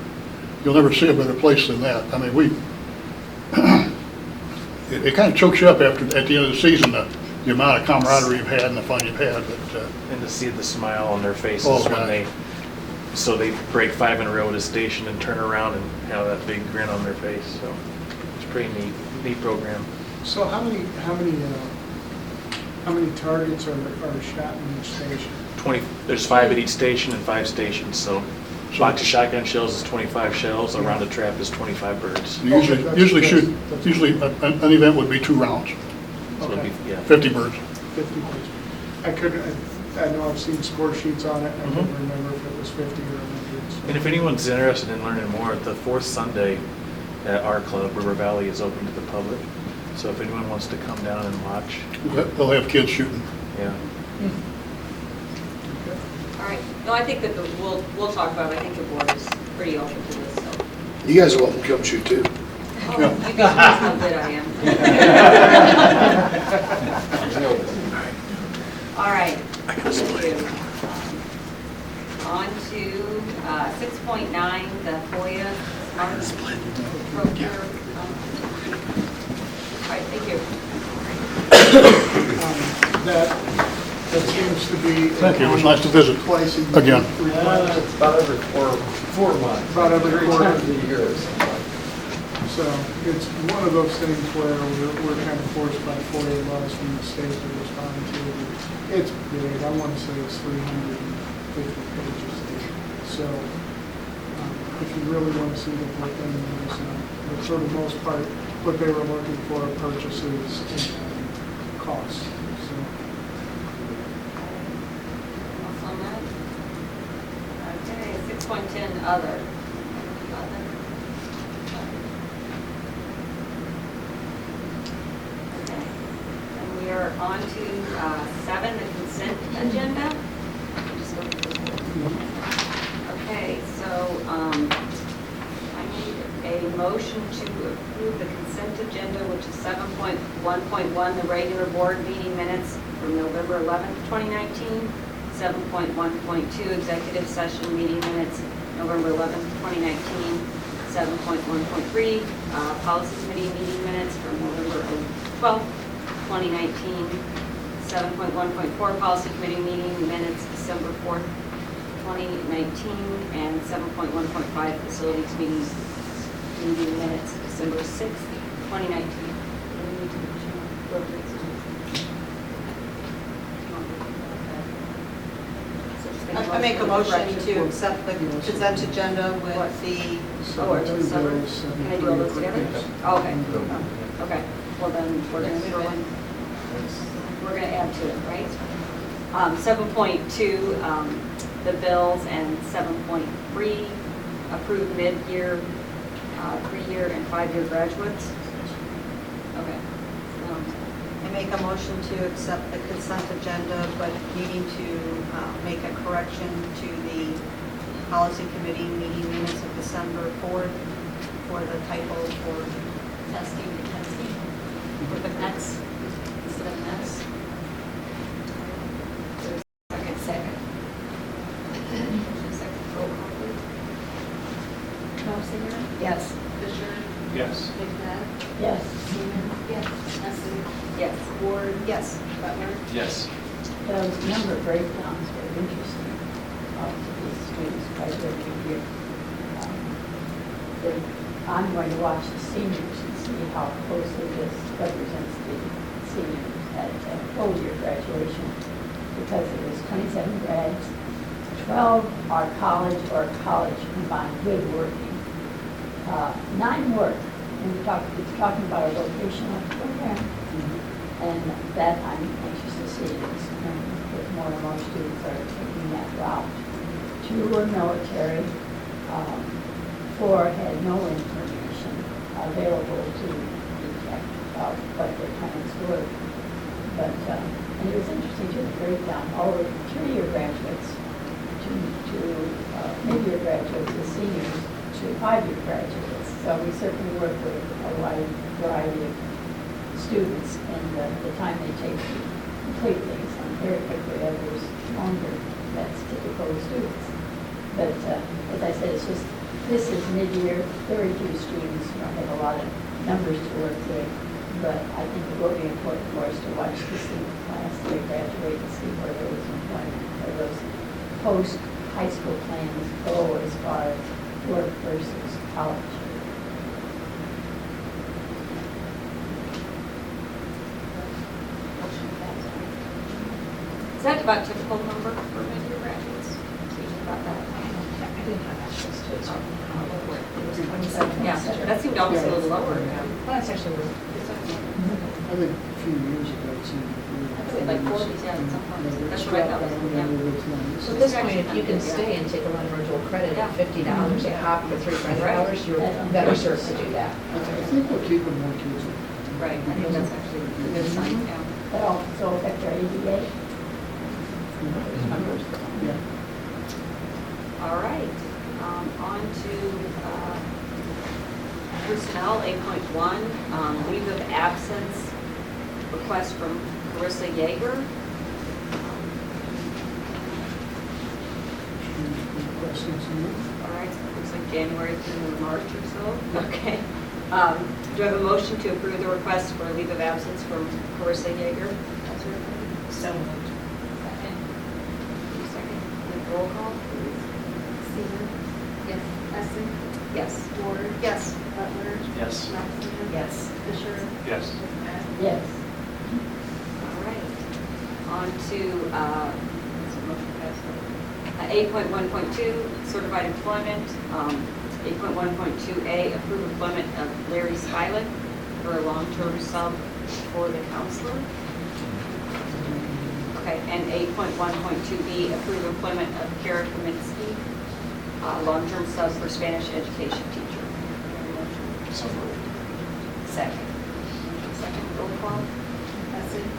[SPEAKER 8] you'll never see a better place than that. I mean, it kind of chokes you up at the end of the season, the amount of camaraderie you've had and the fun you've had. But,
[SPEAKER 3] And to see the smile on their faces
[SPEAKER 8] Oh,
[SPEAKER 3] when
[SPEAKER 8] God.
[SPEAKER 3] they break 5 in a row at a station and turn around and have that big grin on their face, so it's a pretty neat program.
[SPEAKER 9] So how many targets are shot in each station?
[SPEAKER 3] There's 5 at each station and 5 stations, so box of shotgun shells is 25 shells, a round of trap is 25 birds.
[SPEAKER 8] you usually an event would be 2 rounds,
[SPEAKER 3] So it'll be, yeah.
[SPEAKER 8] 50 birds.
[SPEAKER 9] 50 birds. I know I've seen score sheets on it, I don't remember if it was 50 or 100. so-
[SPEAKER 3] And if anyone's interested in learning more, the 4th Sunday at our club, River Valley, is open to the public. So if anyone wants to come down and watch,
[SPEAKER 8] They'll have kids shooting.
[SPEAKER 3] yeah.
[SPEAKER 2] All right, no, I think that we'll talk about it, I think the board is pretty open to this, so.
[SPEAKER 15] You guys are welcome to come shoot too.
[SPEAKER 2] Oh, you'd be surprised how good I am. All right. Thank you. On to 6.9, the FOIA Smart Broker. All right, thank you.
[SPEAKER 9] That seems to be.
[SPEAKER 8] Thank you, it was nice to visit
[SPEAKER 9] Twice a year.
[SPEAKER 8] again.
[SPEAKER 10] It's about every 4 months.
[SPEAKER 9] About every
[SPEAKER 10] 3
[SPEAKER 9] 4
[SPEAKER 10] times a year or something.
[SPEAKER 9] So it's one of those things where we're kind of forced by FOIA laws from the state to respond to. It's big, I want to say it's 350 pages. So if you really want to see the whole thing, there's not. But for the most part, what they were looking for are purchases and costs. So
[SPEAKER 2] Else on that? Okay, 6.10, other. Okay. And we are on to 7, the consent agenda. Just go through this. Okay, so I need a motion to approve the consent agenda, which is 7.1.1, the regular board meeting minutes from November 11th, 2019, 7.1.2, executive session meeting minutes, November 11th, 2019, 7.1.3, policy committee meeting minutes from November 12th, 2019, 7.1.4, policy committee meeting minutes, December 4th, 2019, and 7.1.5, facilities meeting minutes, December 6th, 2019.
[SPEAKER 11] I make a motion to accept the consent agenda with the,
[SPEAKER 2] Oh, or just separate? Can I do all those together? Oh, okay. Okay, well then, we're gonna add to it, right? 7.2, the bills, and 7.3, approved mid-year, 3-year and 5-year graduates. Okay.
[SPEAKER 11] I make a motion to accept the consent agenda, but needing to make a correction to the policy committee meeting minutes of December 4th for the typo for
[SPEAKER 13] Testing, with the X instead of X.
[SPEAKER 2] Second. Roll call, please.
[SPEAKER 1] Knopfinger? Yes.
[SPEAKER 13] Fisher,
[SPEAKER 12] Yes.
[SPEAKER 13] McNabb,
[SPEAKER 14] Yes.
[SPEAKER 13] Seaman, yes, Essing,
[SPEAKER 2] Yes.
[SPEAKER 13] Ward,
[SPEAKER 11] yes.
[SPEAKER 13] Butler.
[SPEAKER 12] Yes.
[SPEAKER 14] Those number breakdowns were interesting to these students quite every year. I'm going to watch the seniors and see how closely this represents the seniors at full year graduation, because it was 27 grads, 12 are college or college combined with working. 9 work, and it's talking about a vocational program, and that I'm anxious to see if more and more students are taking that route. 2 were military, 4 had no information available to detect what their plans were. But, and it was interesting too, the breakdown, all of 3-year graduates, 2 opportunity to mid-year graduates and seniors to five-year graduates. So we certainly work with a wide variety of students and the time they take to complete things. Some very quickly, others longer. That's typical of students. But as I said, it's just, this is mid-year, very few students, have a lot of numbers to work with. But I think it will be important for us to watch to see class they graduate and see where those employment, where those post-high school plans go as far as work versus college.
[SPEAKER 2] Is that about typical number for mid-year graduates? About that?
[SPEAKER 1] I didn't have access to it, so I don't know what it was 27
[SPEAKER 2] Yeah,
[SPEAKER 1] last year.
[SPEAKER 2] that seemed almost a little lower.
[SPEAKER 1] Well, that's actually really.
[SPEAKER 9] I think a few years ago, it seemed
[SPEAKER 2] I think like 40s, yeah, in some places. That's what I thought was, yeah.
[SPEAKER 1] So at this point, if you can stay and take a Leonard dual credit at $50 a hop for 3 credit hours, you're better served to do that.
[SPEAKER 9] I think we're keeping more kids.
[SPEAKER 2] Right, I think that's actually a good sign, yeah.
[SPEAKER 14] That also affect our ADA numbers.
[SPEAKER 9] Yeah.
[SPEAKER 2] All right, on to personnel, 8.1, leave of absence, request from Carissa Yeager.
[SPEAKER 9] Questions?
[SPEAKER 2] All right, so it looks like January through March or so. Okay. Do I have a motion to approve the request for leave of absence from Carissa Yeager?
[SPEAKER 1] So moved.
[SPEAKER 2] Second. Roll call, please.
[SPEAKER 13] Seaman? Yes. Essing?
[SPEAKER 2] Yes.
[SPEAKER 13] Ward?
[SPEAKER 11] Yes.
[SPEAKER 13] Butler?
[SPEAKER 3] Yes.
[SPEAKER 13] Knopfinger?
[SPEAKER 1] Yes.
[SPEAKER 13] Fisher?
[SPEAKER 3] Yes.
[SPEAKER 13] McNabb?
[SPEAKER 14] Yes.
[SPEAKER 2] All right. On to, what's the motion passed? 8.1.2, certified employment. 8.1.2A, approve employment of Larry Skylick for a long-term sub for the counselor. Okay, and 8.1.2B, approve employment of Kara Kaminsky, long-term sub for Spanish education teacher.
[SPEAKER 3] So moved.
[SPEAKER 1] Second.
[SPEAKER 2] Second, roll call.
[SPEAKER 13] Essing?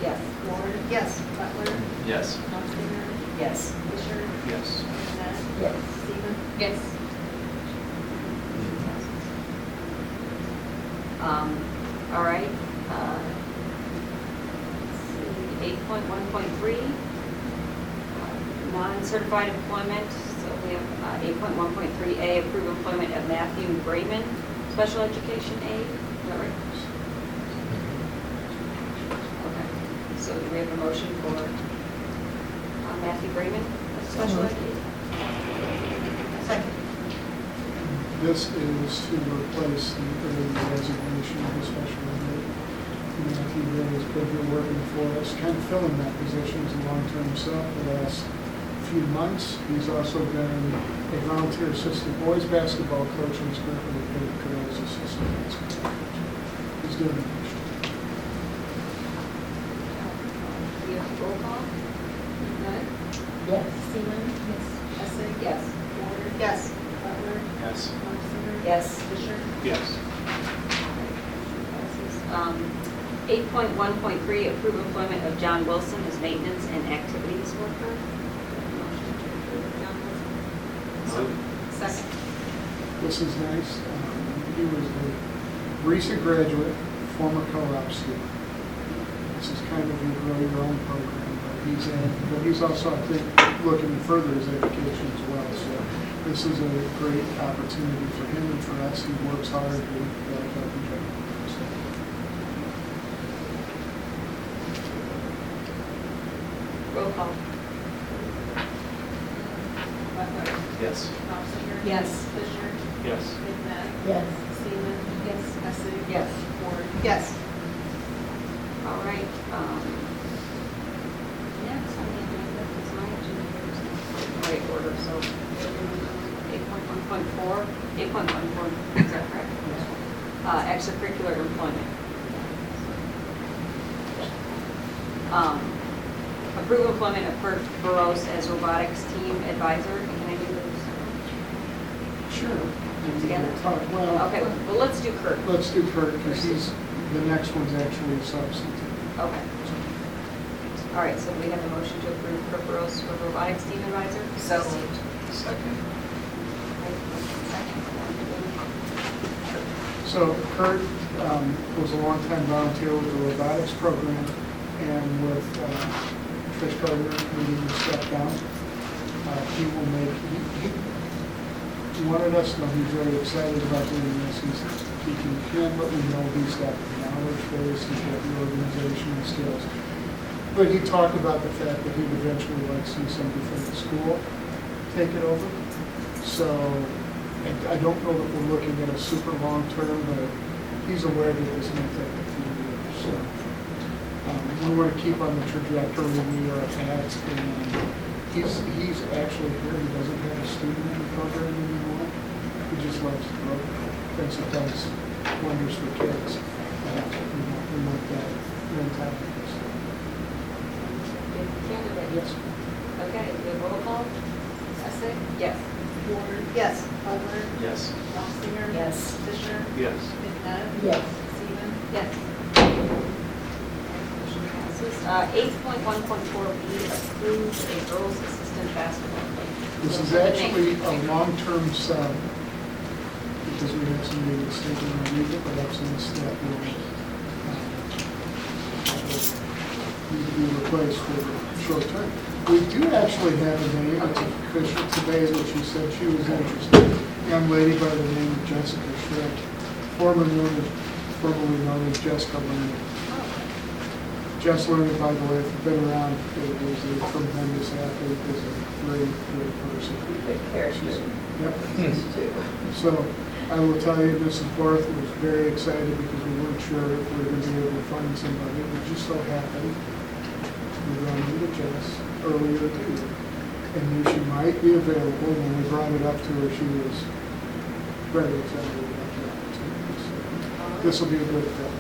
[SPEAKER 2] Yes.
[SPEAKER 13] Ward?
[SPEAKER 11] Yes.
[SPEAKER 13] Butler?
[SPEAKER 3] Yes.
[SPEAKER 13] Knopfinger?
[SPEAKER 1] Yes.
[SPEAKER 13] Fisher?
[SPEAKER 3] Yes.
[SPEAKER 13] McNabb?
[SPEAKER 14] Yes.
[SPEAKER 13] Seaman?
[SPEAKER 2] Yes. All right. Let's see, 8.1.3, non-certified employment. So we have 8.1.3A, approve employment of Matthew Brayman, special education aide. Is that right? Okay. So do we have a motion for Matthew Brayman, special ed aide?
[SPEAKER 11] Second.
[SPEAKER 9] This is to replace the early resignation of the special ed. Matthew really has been here working for us, kind of filling that position as a long-term sub for the last few months. He's also been a volunteer assistant boys basketball coach and is currently a paid girls assistant basketball coach. He's doing a good job.
[SPEAKER 2] We have roll call? None?
[SPEAKER 14] Yes.
[SPEAKER 13] Seaman? Yes. Essing?
[SPEAKER 2] Yes.
[SPEAKER 13] Ward?
[SPEAKER 11] Yes.
[SPEAKER 13] Butler?
[SPEAKER 3] Yes.
[SPEAKER 13] Knopfinger?
[SPEAKER 1] Yes.
[SPEAKER 13] Fisher?
[SPEAKER 3] Yes.
[SPEAKER 2] 8.1.3, approve employment of John Wilson as maintenance and activities worker. Motion to approve John Wilson. Second.
[SPEAKER 9] This is nice. He was a recent graduate, former co-op student. This is kind of your grow your own program, but he's also, I think, looking to further his education as well. So this is a great opportunity for him and for us. He works hard to help each other.
[SPEAKER 2] Roll call.
[SPEAKER 13] Butler?
[SPEAKER 3] Yes.
[SPEAKER 13] Knopfinger?
[SPEAKER 1] Yes.
[SPEAKER 13] Fisher?
[SPEAKER 3] Yes.
[SPEAKER 13] McNabb?
[SPEAKER 14] Yes.
[SPEAKER 13] Seaman? Yes. Essing?
[SPEAKER 2] Yes.
[SPEAKER 13] Ward?
[SPEAKER 11] Yes.
[SPEAKER 2] All right. Next on the agenda is my agenda. Right order, so 8.1.4, 8.14, is that correct? Extracurricular employment. Approve employment of Kurt Burrows as robotics team advisor. Can I do those
[SPEAKER 9] Sure.
[SPEAKER 2] together?
[SPEAKER 9] Well,
[SPEAKER 2] Okay, well, let's do Kurt.
[SPEAKER 9] let's do Kurt because the next one's actually substantive.
[SPEAKER 2] Okay. All right, so we have a motion to approve peripherals for robotics team advisor?
[SPEAKER 1] So moved.
[SPEAKER 12] Second.
[SPEAKER 9] So Kurt was a longtime volunteer with the robotics program, and with Trish Gardner needing to step down, he will make, he wanted us to know he's very excited about doing this. He's teaching him, but we know he's got the knowledge base, he's got the organizational skills. But he talked about the fact that he'd eventually like to see somebody from the school take it over. So I don't know that we're looking at a super long term, but he's aware that this may take a few years. So we want to keep on the trajectory we are at. And he's actually here. He doesn't have a student in the program anymore. He just loves the program. Thinks it does wonders for kids. We want that mentality.
[SPEAKER 2] Candidate?
[SPEAKER 9] Yes.
[SPEAKER 2] Okay, the roll call? Essek? Yes.
[SPEAKER 11] Ward? Yes. Butler?
[SPEAKER 12] Yes.
[SPEAKER 11] Knopfinger?
[SPEAKER 1] Yes.
[SPEAKER 11] Fisher?
[SPEAKER 12] Yes.
[SPEAKER 11] McNutt?
[SPEAKER 14] Yes.
[SPEAKER 11] Seaman?
[SPEAKER 2] Yes. Motion passes. 8.1.4B, approve a girls' assistant basketball coach.
[SPEAKER 9] This is actually a long-term sub, because we have somebody that's taking a leave of absence that will need to be replaced for the short term. We do actually have a name, it's official today, that she said she was interested. A young lady by the name of Jessica Schreck, formerly known as Jessica Leonard. Jess Leonard, by the way, if you've been around, was a tremendous athlete, is a great, great person.
[SPEAKER 14] Good character.
[SPEAKER 9] Yep.
[SPEAKER 14] Too.
[SPEAKER 9] So I will tell you, Mrs. Barth was very excited because we weren't sure if we were going to be able to find somebody. It just so happened we ran into Jess earlier today and knew she might be available. When we brought it up to her, she was very excited about the opportunity. So this will be a good fit.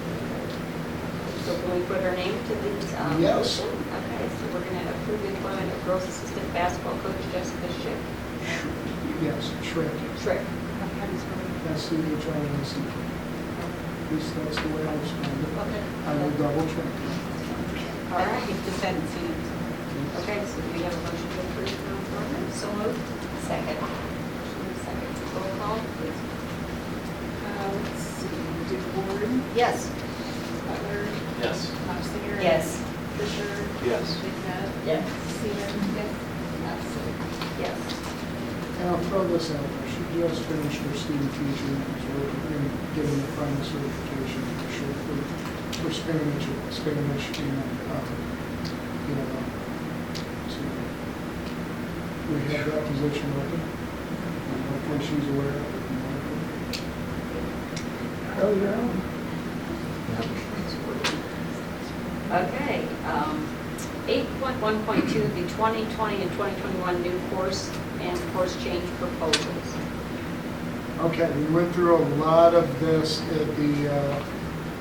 [SPEAKER 2] So can we put her name to these?
[SPEAKER 9] Yes.
[SPEAKER 2] Motion? Okay, so we're going to approve the employment of girls' assistant basketball coach Jessica Schick.
[SPEAKER 9] Yes, Shrek.
[SPEAKER 2] Schreck.
[SPEAKER 9] S-C-H-R-I-C. That's the way I was spelling it.
[SPEAKER 2] Okay.
[SPEAKER 9] I will double check.
[SPEAKER 2] All right.
[SPEAKER 11] Just hadn't seen it.
[SPEAKER 2] Okay, so do we have a motion to approve the employment? So moved.
[SPEAKER 1] Second.
[SPEAKER 2] Motion and second. Roll call, please.
[SPEAKER 11] Let's see, Ward?
[SPEAKER 2] Yes.
[SPEAKER 11] Butler?
[SPEAKER 12] Yes.
[SPEAKER 11] Knopfinger?
[SPEAKER 1] Yes.
[SPEAKER 11] Fisher?
[SPEAKER 12] Yes.
[SPEAKER 11] McNutt?
[SPEAKER 14] Yes.
[SPEAKER 11] Seaman?
[SPEAKER 2] Yes. Yes.
[SPEAKER 9] And I'll throw this out there, she just finished her student teaching, and is working in getting the final certification for sure for Spanish and, so we have that position open, and hopefully she's aware of it.
[SPEAKER 14] Grow your own.
[SPEAKER 2] Okay, 8.1.2, the 2020 and 2021 new course and course change proposals.
[SPEAKER 9] Okay, we went through a lot of this at the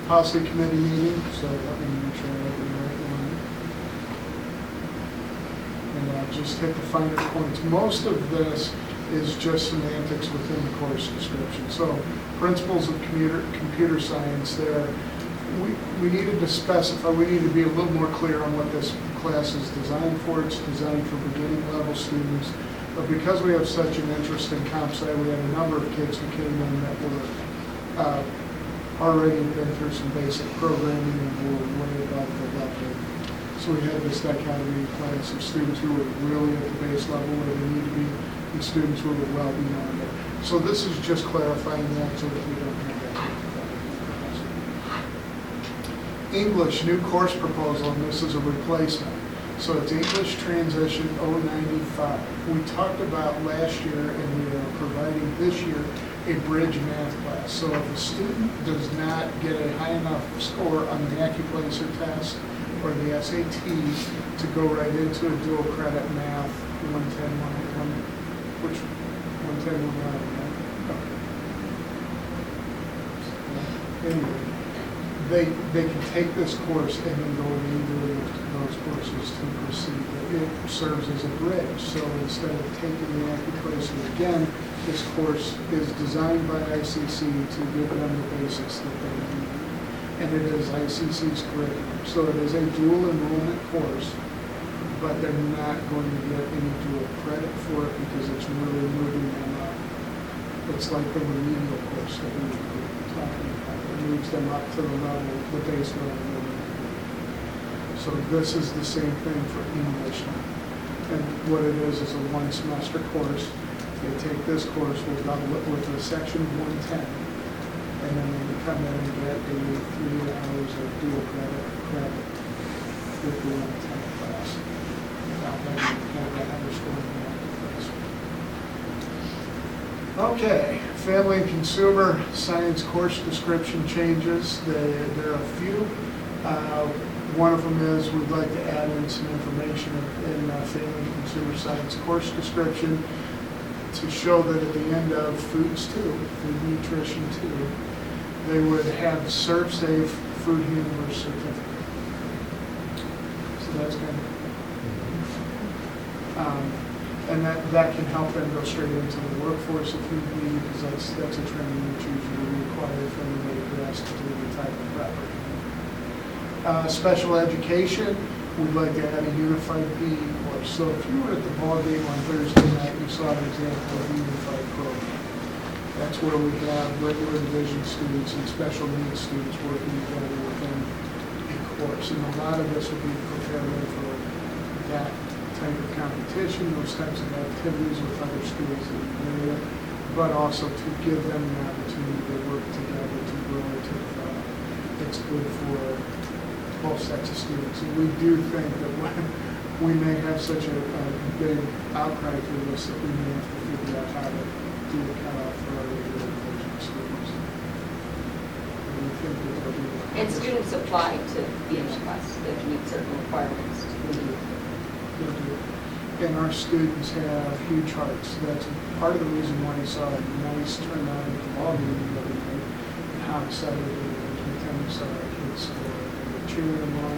[SPEAKER 9] policy committee meeting, so let me make sure I have the right one. And I'll just hit the finer points. Most of this is just semantics within the course description. So principles of computer science there, we needed to specify, we need to be a little more clear on what this class is designed for. It's designed for beginning level students. But because we have such an interest in comp sci, we had a number of kids who came in that were already been through some basic programming and were way above the level. So we had this dichotomy class of students who were really at the base level where they need to be, and students who were well beyond it. So this is just clarifying that so that we don't have that. English, new course proposal, and this is a replacement. So it's English Transition 095. We talked about last year, and we are providing this year a bridge math class. So if a student does not get a high enough score on the AccuPlacer test or the SAT to go right into a dual credit math 110, which 110, 111. Anyway. They can take this course and then go to either of those courses to proceed. It serves as a bridge. So instead of taking the AccuPlacer again, this course is designed by ICC to give them the basics that they need. and it is ICC's curriculum. So it is a dual enrollment course, but they're not going to get any dual credit for it because it's really moving them up. It's like the remedial course that we were talking about. It moves them up to the level, the base level. So this is the same thing for English now. And what it is a one semester course. They take this course with a section 110, and then they come in and get 3 hours of dual credit with the 110 class. Without having to have that underscoring in the class. Okay, family and consumer science course description changes. There are a few. One of them is we'd like to add in some information in family and consumer science course description to show that at the end of Foods 2, Food Nutrition 2, they would have ServSafe Food Handler Certificate. So that's kind of, and that can help them go straight into the workforce if need be, because that's a training that's usually required for anybody who has to do the type of property. Special education, we'd like to add a unified PE course. So if you were at the ball game on Thursday night, you saw an example of a unified program. That's where we have regular division students and special needs students working together within a course. And a lot of this will be preparing for that type of competition, those types of activities with other schools in the area, but also to give them an opportunity to work together to grow into it's good for both sets of students. And we do think that we may have such a big outcry for this that we may have to figure out how to do a cutoff for our regular division students. And we think that there'll be
[SPEAKER 2] And students apply to be in the class that meet certain requirements to be.
[SPEAKER 9] And our students have huge hearts. That's part of the reason why you saw a nice turnout at the ball game the other night, and how excited it is. Every time we saw our kids score, and we cheer them on.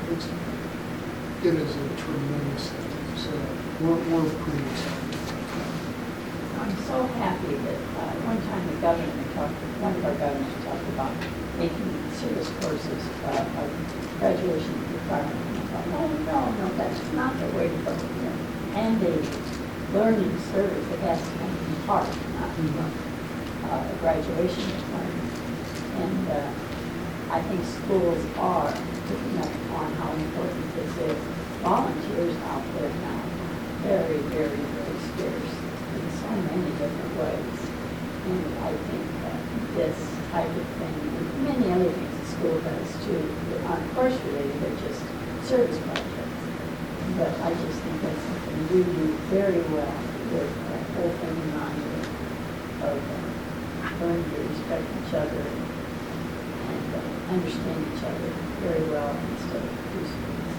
[SPEAKER 9] It is a tremendous thing. So we're pretty excited.
[SPEAKER 14] I'm so happy that one time one of our governors talked about making service courses a graduation requirement. And I thought, no, that's not the way to go. And a learning service that has to come from heart, not from a graduation requirement. And I think schools are picking up on how important this is. Volunteers out there now, very, very, very scarce in so many different ways. And I think that this type of thing, and many other things the school does too, that aren't course related, they're just service projects. But I just think that's something we do very well with that whole thing in mind of learning to respect each other and understand each other very well instead of two schools.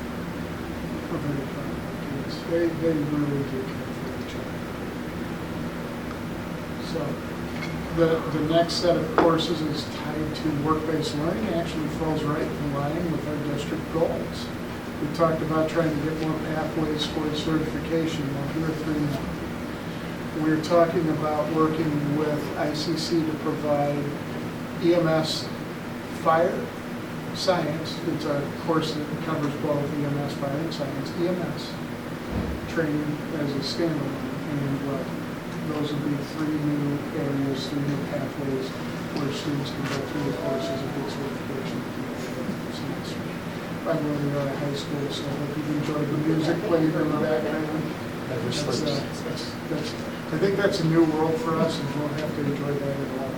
[SPEAKER 9] We're very proud of our kids. They really do care for each other. So the next set of courses is tied to work-based learning. It actually falls right in line with our district goals. We talked about trying to get more pathways for certification. Well, here are 3 more. We're talking about working with ICC to provide EMS fire science. It's a course that covers both EMS fire and science. EMS training as a standalone. And those would be 3 new areas, 3 new pathways where students can go through the courses and get certification. I know you're out of high school, so I hope you enjoyed the music playing in the background.
[SPEAKER 10] Never slips.
[SPEAKER 9] I think that's a new world for us, and we'll have to enjoy that at all.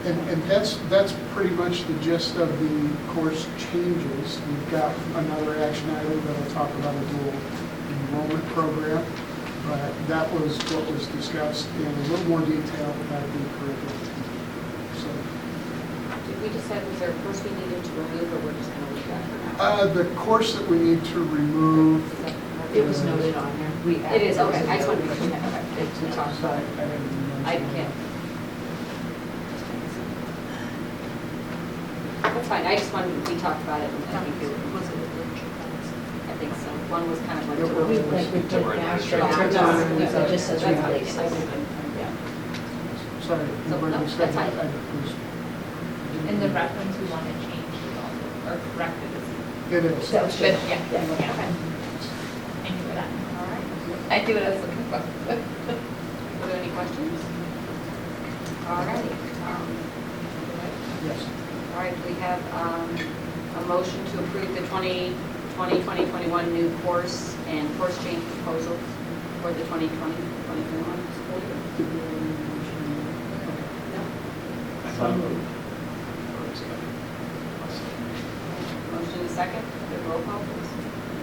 [SPEAKER 9] And that's pretty much the gist of the course changes. We've got another action item that I'll talk about, a dual enrollment program, but that was what was discussed in a little more detail about the curriculum. So.
[SPEAKER 2] Did we decide, was there a course we needed to remove, or we're just going to leave that for now?
[SPEAKER 9] The course that we need to remove.
[SPEAKER 1] It was noted on there.
[SPEAKER 2] It is, okay, I just wanted to make sure that we talked about it. I can't. That's fine, I just wanted, we talked about it, and I think it was, I think so. One was kind of like.
[SPEAKER 1] We put after, so it just says release.
[SPEAKER 9] So sorry.
[SPEAKER 13] So,
[SPEAKER 9] you've already
[SPEAKER 13] no,
[SPEAKER 9] said
[SPEAKER 13] that's fine.
[SPEAKER 9] that.
[SPEAKER 13] In the reference, we want to change it also, or correct it.
[SPEAKER 9] It is.
[SPEAKER 14] That was
[SPEAKER 13] Good,
[SPEAKER 14] good.
[SPEAKER 13] yeah, yeah, okay. Thank you for that. All right. I do what I was looking for.
[SPEAKER 2] Are there any questions? All righty.
[SPEAKER 9] Yes.
[SPEAKER 2] All right, we have a motion to approve the 2020-2021 new course and course change proposals for the 2020-2021 school year. No?
[SPEAKER 12] I moved.
[SPEAKER 2] Motion is second. The roll call, please.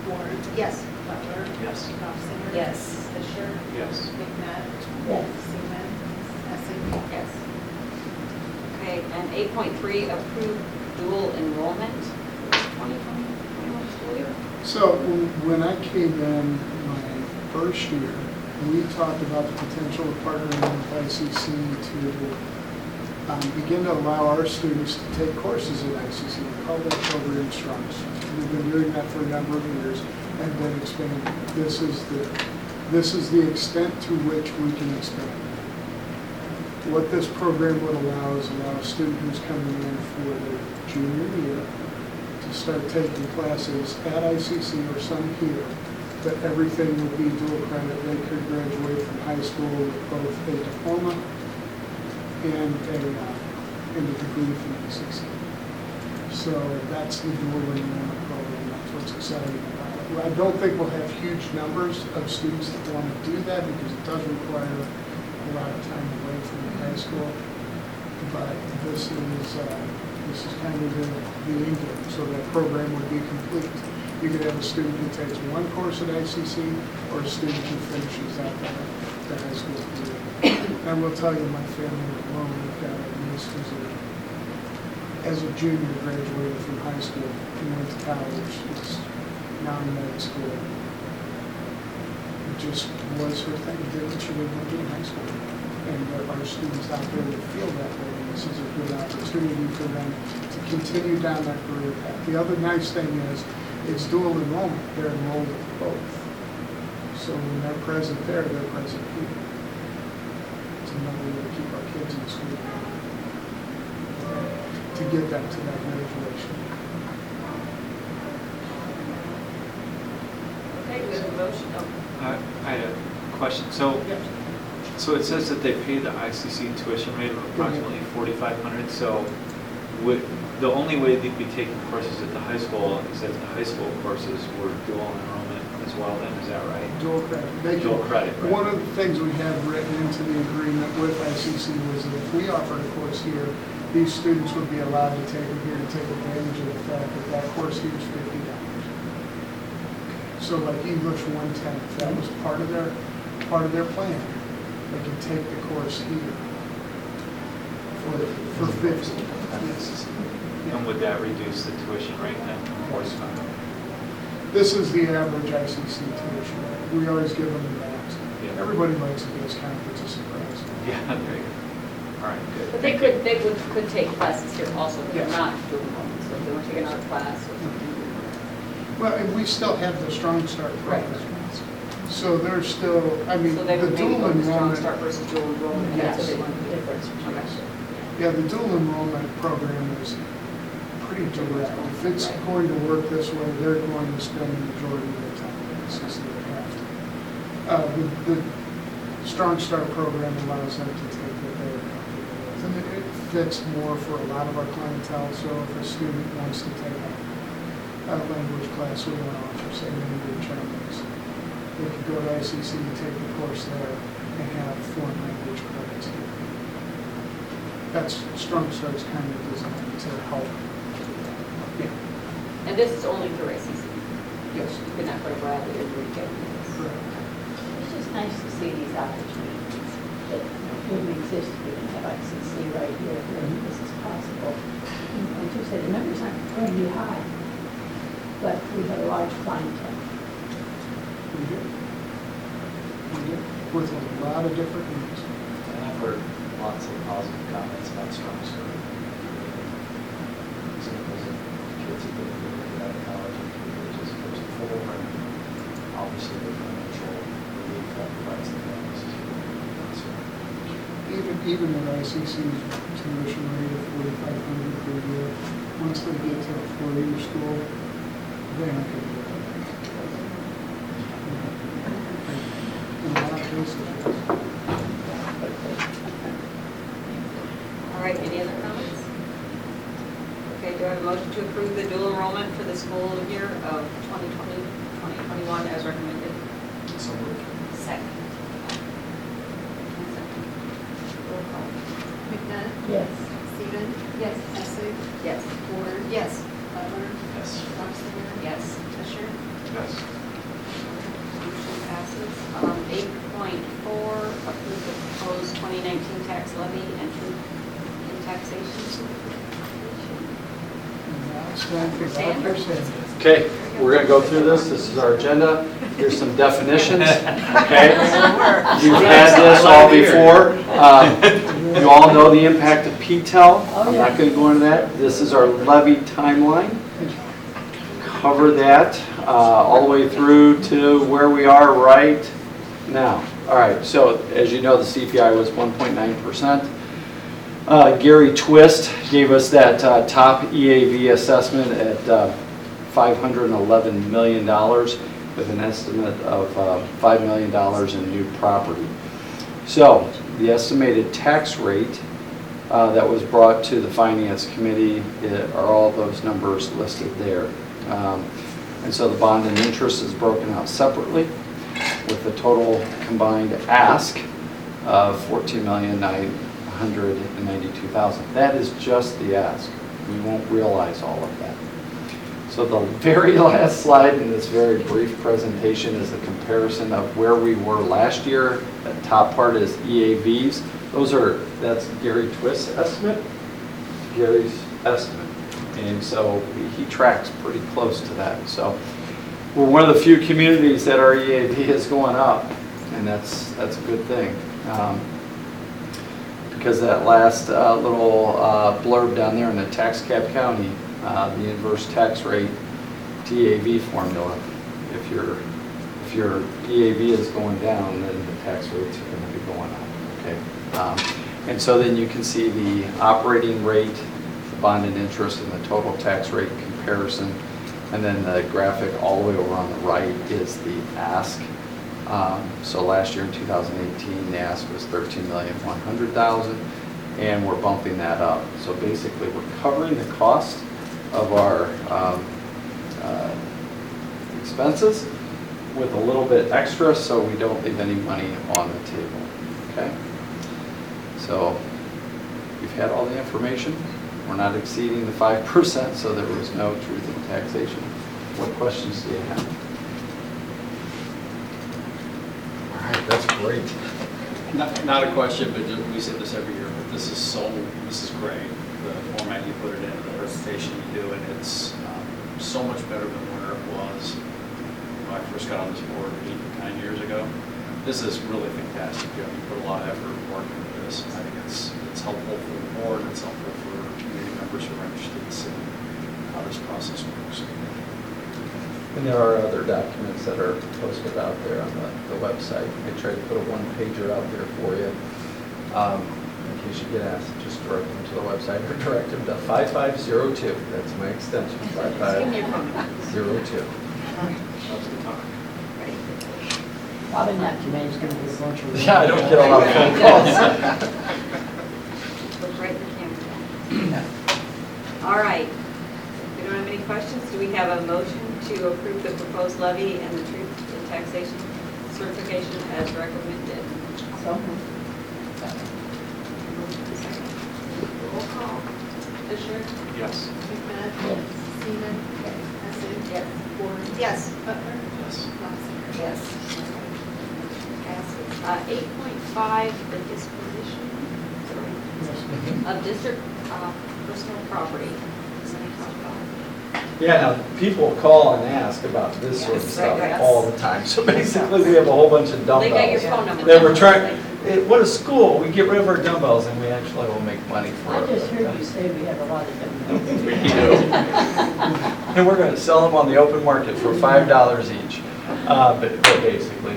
[SPEAKER 11] Warren.
[SPEAKER 2] Yes.
[SPEAKER 11] Butler.
[SPEAKER 12] Yes.
[SPEAKER 11] Knopfinger.
[SPEAKER 1] Yes.
[SPEAKER 11] Fisher.
[SPEAKER 12] Yes.
[SPEAKER 11] McNabb.
[SPEAKER 14] Yes.
[SPEAKER 11] Seaman. Essing.
[SPEAKER 2] Yes. Okay, and 8.3, approve dual enrollment for the 2020-21 school year.
[SPEAKER 9] So when I came in my first year, we talked about the potential of partnering with ICC to begin to allow our students to take courses at ICC. We call that program Strong's. We've been doing that for a number of years and then expanding. This is the extent to which we can expand. What this program would allow is allow a student who's coming in for their junior year to start taking classes at ICC or some here, but everything would be dual credit. They could graduate from high school with both a diploma and a degree from ICC. So that's the dual enrollment program. That's what's exciting about it. I don't think we'll have huge numbers of students that want to do that because it does require a lot of time away from the high school. But this is kind of the engine, so that program would be complete. You could have a student who takes one course at ICC or a student who finishes out the high school career. I will tell you, my family alone, we've got a niece who's as a junior graduated from high school and went to college. It's now in med school. It just was her thing. She didn't want to be in high school. And there are students out there that feel that way. And this is a good opportunity for them to continue down that career path. The other nice thing is it's dual enrollment. They're enrolled in both. So when they're present there, they're present here. It's another way to keep our kids in school, to get them to that graduation.
[SPEAKER 2] Okay, we have a motion. Oh,
[SPEAKER 12] I had a question. So it says that they pay the ICC tuition rate of approximately $4,500. So the only way they'd be taking courses at the high school is if the high school courses were dual enrollment as well. Then is that right?
[SPEAKER 9] Dual credit.
[SPEAKER 12] Dual credit, right.
[SPEAKER 9] One of the things we have written into the agreement with ICC was that if we offered a course here, these students would be allowed to take it here to take advantage of the fact that that course here is $50. So like English 110, if that was part of their plan, they can take the course here for 50. Yes.
[SPEAKER 12] And would that reduce the tuition rate then from 4,500?
[SPEAKER 9] This is the average ICC tuition rate. We always give them the max.
[SPEAKER 12] Yeah.
[SPEAKER 9] Everybody likes a discount, it's a surprise.
[SPEAKER 12] Yeah, there you go. All right, good.
[SPEAKER 2] but they could take classes here also, but they're
[SPEAKER 9] Yes.
[SPEAKER 2] not dual enrollment. So if they want to take another class or something.
[SPEAKER 9] Well, and we still have the Strong Start
[SPEAKER 2] Right.
[SPEAKER 9] program. So there's still, I mean,
[SPEAKER 2] So they
[SPEAKER 9] the
[SPEAKER 2] would maybe
[SPEAKER 9] dual
[SPEAKER 2] go to Strong
[SPEAKER 9] enrollment.
[SPEAKER 2] Start versus dual enrollment, and that's what they want to do. Okay.
[SPEAKER 9] Yeah, the dual enrollment program is pretty direct. If it's going to work this way, they're going to spend the majority of their time. It's just that they have to. The Strong Start program allows them to take what they're comfortable with. And it fits more for a lot of our clientele. So if a student wants to take a language class we want to offer, say Mandarin Chinese, they could go to ICC and take the course there and have foreign language credits here. That's Strong Start's kind of designed to help. Yeah,
[SPEAKER 2] And this is only through ICC.
[SPEAKER 9] yes,
[SPEAKER 2] You could not go to Bradley or Greek after this.
[SPEAKER 9] correct.
[SPEAKER 14] It's just nice to see these opportunities that wouldn't exist if we didn't have ICC right here, where this is possible. And like you said, the numbers aren't going to be high, but we have a large clientele.
[SPEAKER 9] We do. With a lot of different needs.
[SPEAKER 10] And I've heard lots of positive comments about Strong Start. Examples of kids who've been really out of college in 2 years as opposed to 4, and obviously the financial relief that provides the families is really good. So,
[SPEAKER 9] even at ICC's tuition rate of $4,500 per year, once they get to a four-year school, they're not going to do that. In a lot of cases,
[SPEAKER 2] All right, any other comments? Okay, do I have a motion to approve the dual enrollment for the school year of 2020, 2021 as recommended?
[SPEAKER 3] So moved.
[SPEAKER 2] Second. Roll call.
[SPEAKER 11] McNutt?
[SPEAKER 14] Yes.
[SPEAKER 11] Stephen? Yes. Essing?
[SPEAKER 2] Yes.
[SPEAKER 11] Ford? Yes. Butler?
[SPEAKER 3] Yes.
[SPEAKER 11] Knopfinger?
[SPEAKER 2] Yes.
[SPEAKER 11] Fisher?
[SPEAKER 3] Yes.
[SPEAKER 2] Motion passes. 8.4, approve the proposed 2019 tax levy and truth in taxation certification.
[SPEAKER 9] and now it's time for Dr. Sanders.
[SPEAKER 10] Okay, we're going to go through this. This is our agenda. Here's some definitions, okay? You've had this all before. You all know the impact of PTEL. I'm not going to go into that. This is our levy timeline. Cover that all the way through to where we are right now. All right, so as you know, the CPI was 1.9%. Gary Twist gave us that top EAV assessment at $511 million with an estimate of $5 million in new property. So the estimated tax rate that was brought to the Finance Committee are all those numbers listed there. And so the bond and interest is broken out separately with the total combined ask of $14,992,000. That is just the ask. We won't realize all of that. So the very last slide in this very brief presentation is a comparison of where we were last year. The top part is EAVs. That's Gary Twist's estimate, Gary's estimate. And so he tracks pretty close to that. So we're one of the few communities that our EAV is going up, and that's a good thing. Because that last little blurb down there in the tax cap county, the inverse tax rate TAV formula, if your EAV is going down, then the tax rates are going to be going up. Okay, and so then you can see the operating rate, the bond and interest, and the total tax rate comparison, and then the graphic all the way over on the right is the ask. So last year in 2018, the ask was $13,100,000, and we're bumping that up. So basically, we're covering the cost of our expenses with a little bit extra, so we don't leave any money on the table. Okay. So we've had all the information. We're not exceeding the 5%, so there was no truth in taxation. What questions do you have? All right, that's great.
[SPEAKER 16] Not a question, but we say this every year, but this is great. The format you put it in, the presentation you do, and it's so much better than where it was when I first got on this board 8 or 9 years ago. This is really fantastic. You put a lot of effort and work into this. I think it's helpful for the board, it's helpful for community members who are interested in seeing how this process works.
[SPEAKER 10] And there are other documents that are posted out there on the website. I tried to put a one-pager out there for you. In case you get asked, just direct them to the website or direct them to 5502. That's my extension, 5502.
[SPEAKER 16] Loves to talk.
[SPEAKER 14] Probably not too many.
[SPEAKER 9] There's going to be a bunch of.
[SPEAKER 10] Yeah, I don't get a lot of phone calls.
[SPEAKER 2] Look right in the camera. All right. If we don't have any questions, do we have a motion to approve the proposed levy and the truth in taxation certification as recommended?
[SPEAKER 14] So moved.
[SPEAKER 11] Roll call. Fisher?
[SPEAKER 3] Yes.
[SPEAKER 11] McNutt?
[SPEAKER 14] Yes.
[SPEAKER 11] Stephen? Essing?
[SPEAKER 2] Yes.
[SPEAKER 11] Ford? Yes. Butler?
[SPEAKER 3] Yes.
[SPEAKER 11] Knopfinger?
[SPEAKER 2] Yes. Passes. 8.5, the disposition of district personal property. Does anybody talk about it?
[SPEAKER 10] Yeah, now, people call and ask about this sort of
[SPEAKER 2] Yes,
[SPEAKER 10] stuff
[SPEAKER 2] right.
[SPEAKER 10] all the time. So basically, we have a whole bunch of dumbbells.
[SPEAKER 2] They got your phone number.
[SPEAKER 10] That we're trying, what a school, we get rid of our dumbbells and we actually will make money for
[SPEAKER 14] I
[SPEAKER 10] it.
[SPEAKER 14] just heard you say we have a lot of dumbbells.
[SPEAKER 10] We do. And we're going to sell them on the open market for $5 each. But basically,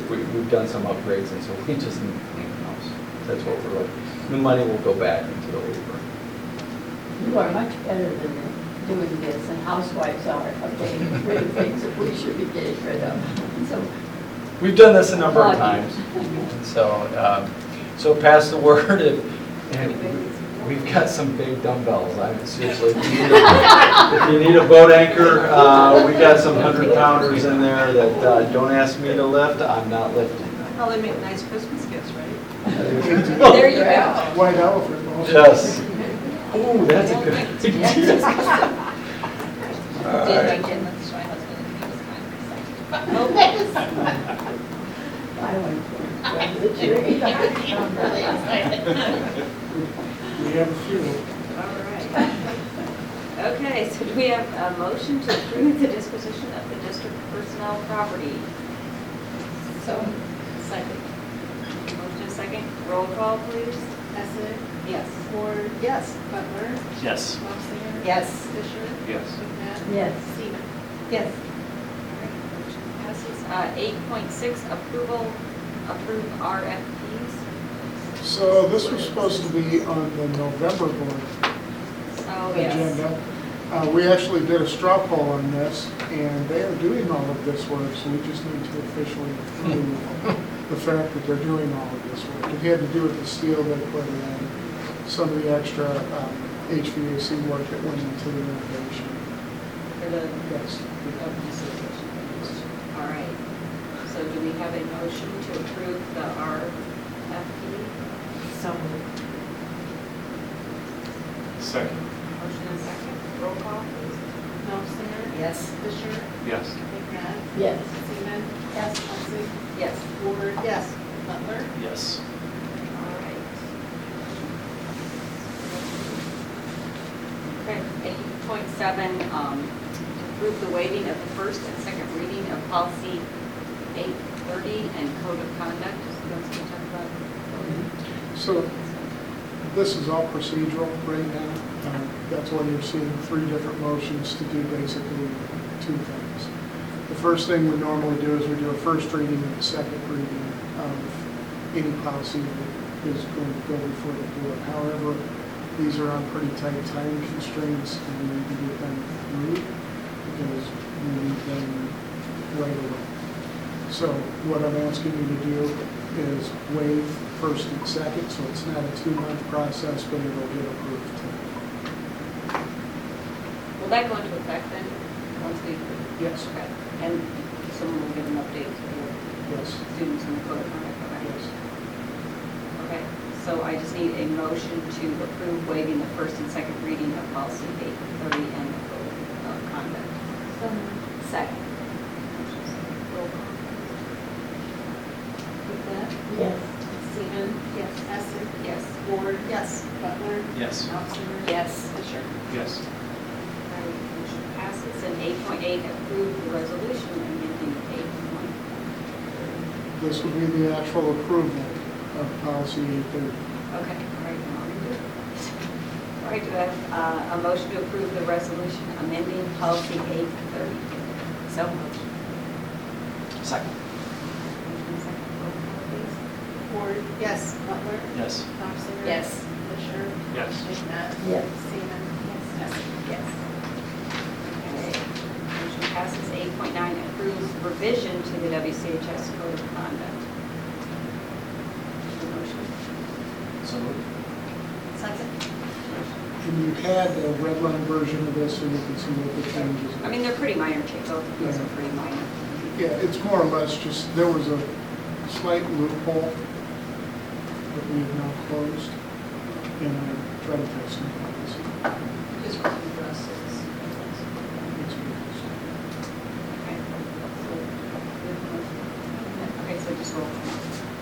[SPEAKER 10] we've done some upgrades, and so we just need to clean the house. That's what we're looking. The money will go back into the Hoover.
[SPEAKER 14] You are much better than doing this, and housewives are of getting rid of things that we should be getting rid of. So,
[SPEAKER 10] We've done this a number of
[SPEAKER 14] Applaud you.
[SPEAKER 10] times. And so pass the word and we've got some big dumbbells. I mean, seriously, if you need a boat anchor, we got some 100-pounders in there that don't ask me to lift, I'm not lifting.
[SPEAKER 11] Well, they make nice Christmas gifts, right?
[SPEAKER 2] There you go.
[SPEAKER 9] White elephant. also.
[SPEAKER 10] Yes. Ooh, that's a good idea.
[SPEAKER 13] Did
[SPEAKER 10] All
[SPEAKER 13] I
[SPEAKER 10] right.
[SPEAKER 13] did, let's show my husband if he was fine for a second.
[SPEAKER 14] I went for the tree.
[SPEAKER 13] I'm really excited.
[SPEAKER 9] We have a few.
[SPEAKER 2] All right. Okay, so do we have a motion to approve the disposition of the district personnel property?
[SPEAKER 13] So, second.
[SPEAKER 2] Motion and second. Roll call, please.
[SPEAKER 13] Essek?
[SPEAKER 2] Yes.
[SPEAKER 13] Ward?
[SPEAKER 11] Yes.
[SPEAKER 13] Butler?
[SPEAKER 3] Yes.
[SPEAKER 13] Knopfinger?
[SPEAKER 1] Yes.
[SPEAKER 13] Fisher?
[SPEAKER 3] Yes.
[SPEAKER 13] McNabb?
[SPEAKER 14] Yes.
[SPEAKER 13] Seaman?
[SPEAKER 1] Yes.
[SPEAKER 2] Passes. 8.6, approve RFPs.
[SPEAKER 9] So this was supposed to be on the November board
[SPEAKER 2] Oh, yes.
[SPEAKER 9] agenda. We actually did a straw poll on this, and they are doing all of this work, so we just need to officially approve the fact that they're doing all of this work. It had to do with the steel they put in, some of the extra HVAC work that went into the renovation.
[SPEAKER 2] For the
[SPEAKER 9] Yes.
[SPEAKER 2] All right. So do we have a motion to approve the RFP?
[SPEAKER 1] So moved.
[SPEAKER 3] Second.
[SPEAKER 2] Motion and second. Roll call, please.
[SPEAKER 13] Knopfinger?
[SPEAKER 1] Yes.
[SPEAKER 13] Fisher?
[SPEAKER 3] Yes.
[SPEAKER 13] McNabb?
[SPEAKER 14] Yes.
[SPEAKER 13] Seaman? Yes. Essek?
[SPEAKER 2] Yes.
[SPEAKER 13] Ward?
[SPEAKER 11] Yes.
[SPEAKER 13] Butler?
[SPEAKER 3] Yes.
[SPEAKER 2] All right. Okay, 8.7, approve the waiving of the first and second reading of policy 830 and code of conduct. So that's what we talked about.
[SPEAKER 9] So this is all procedural right now. That's why you're seeing three different motions to do basically two things. The first thing we normally do is we do a first reading and a second reading of any policy that is going to go before the board. However, these are on pretty tight time constraints and we need to get them through because we need them right away. So what I'm asking you to do is waive first and second, so it's not a 2-month process, but it'll get approved tonight.
[SPEAKER 2] Will that go into effect then, once we?
[SPEAKER 9] Yes.
[SPEAKER 2] Okay. And someone will give an update to the
[SPEAKER 9] Yes.
[SPEAKER 2] students in the code of conduct? Okay.
[SPEAKER 9] Yes.
[SPEAKER 2] Okay, so I just need a motion to approve waiving the first and second reading of policy 830 and the code of conduct. Second. Roll call.
[SPEAKER 13] McNabb?
[SPEAKER 14] Yes.
[SPEAKER 13] Seaman? Yes. Essek?
[SPEAKER 2] Yes.
[SPEAKER 13] Ward?
[SPEAKER 11] Yes.
[SPEAKER 13] Butler?
[SPEAKER 3] Yes.
[SPEAKER 13] Knopfinger?
[SPEAKER 1] Yes.
[SPEAKER 13] Fisher?
[SPEAKER 3] Yes.
[SPEAKER 2] Alright, motion passes. And 8.8, approve the resolution amending 8.1.
[SPEAKER 9] This will be the actual approval of policy 830.
[SPEAKER 2] Okay, all right, now we do it. All right, do I have a motion to approve the resolution amending policy 830?
[SPEAKER 1] So moved.
[SPEAKER 10] Second.
[SPEAKER 2] Motion second, roll call, please.
[SPEAKER 13] Ward?
[SPEAKER 11] Yes.
[SPEAKER 13] Butler?
[SPEAKER 3] Yes.
[SPEAKER 13] Knopfinger?
[SPEAKER 1] Yes.
[SPEAKER 13] Fisher?
[SPEAKER 3] Yes.
[SPEAKER 13] McNabb?
[SPEAKER 14] Yes.
[SPEAKER 13] Seaman? Yes. Essek?
[SPEAKER 1] Yes.
[SPEAKER 2] Okay, motion passes. 8.9, approves revision to the WCHS code of conduct. Motion.
[SPEAKER 3] So moved.
[SPEAKER 11] Second.
[SPEAKER 9] And you had a red line version of this so you can see what the changes are.
[SPEAKER 2] I mean, they're pretty minor changes, both of these are pretty minor.
[SPEAKER 9] Yeah, it's more or less just, there was a slight loophole that we have now closed, and I tried to fix it.
[SPEAKER 11] Just for the rest of this.
[SPEAKER 2] Okay. Okay, so just roll call.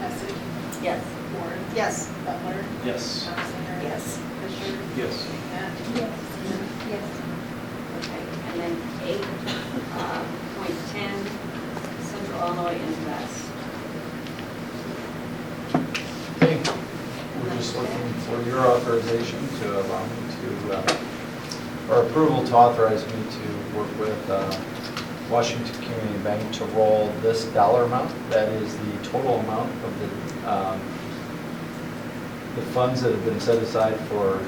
[SPEAKER 13] Essek?
[SPEAKER 2] Yes.
[SPEAKER 13] Ward?
[SPEAKER 11] Yes.
[SPEAKER 13] Butler?
[SPEAKER 3] Yes.
[SPEAKER 13] Knopfinger?
[SPEAKER 1] Yes.
[SPEAKER 13] Fisher?
[SPEAKER 3] Yes.
[SPEAKER 13] McNabb?
[SPEAKER 14] Yes.
[SPEAKER 13] Seaman? Yes.
[SPEAKER 2] Okay, and then 8.10, Central Illinois Invest.
[SPEAKER 10] Okay. We're just looking for your authorization to allow me to, or approval to authorize me to work with Washington Community Bank to roll this dollar amount. That is the total amount of the the funds that have been set aside for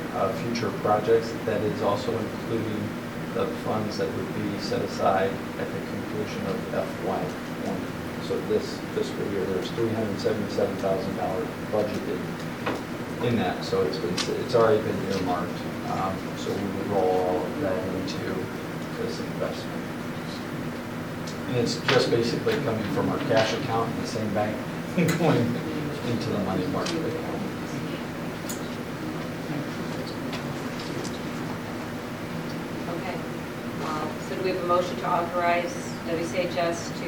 [SPEAKER 10] future projects, that is also including the funds that would be set aside at the conclusion of FY20. So this fiscal year, there's $377,000 budgeted in that, so it's already been earmarked. So we would roll all of that into this investment. And it's just basically coming from our cash account in the same bank, going into the money market account.
[SPEAKER 2] Okay. So do we have a motion to authorize WCHS to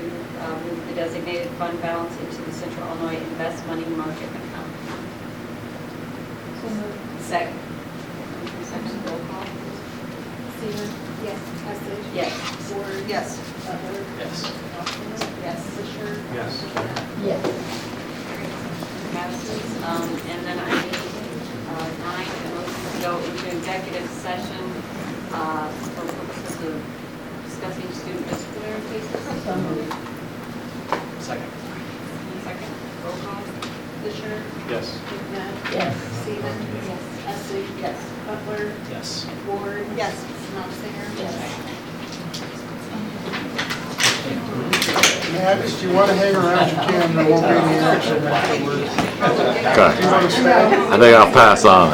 [SPEAKER 2] move the designated fund balance into the Central Illinois Invest Money Market account? Second. Second, roll call.
[SPEAKER 11] Seaman? Yes. Esslich?
[SPEAKER 2] Yes.
[SPEAKER 11] Ward? Yes. Butler?
[SPEAKER 16] Yes.
[SPEAKER 11] Yes. Fisher?
[SPEAKER 16] Yes.
[SPEAKER 14] Yes.
[SPEAKER 2] Passes. And then I need 9, a motion to go into executive session for purposes of discussing student disciplinary cases.
[SPEAKER 14] So moved.
[SPEAKER 16] Second.
[SPEAKER 2] Second, roll call.
[SPEAKER 11] Fisher?
[SPEAKER 16] Yes.
[SPEAKER 11] McNabb?
[SPEAKER 14] Yes.
[SPEAKER 11] Seaman? Yes. Esslich? Yes. Butler?
[SPEAKER 16] Yes.
[SPEAKER 11] Ward? Yes. Knopfinger?
[SPEAKER 9] Max, do you want to hang around? You can, there won't be any action afterwards.
[SPEAKER 5] Okay.
[SPEAKER 9] You want to stay?
[SPEAKER 5] I think I'll pass on.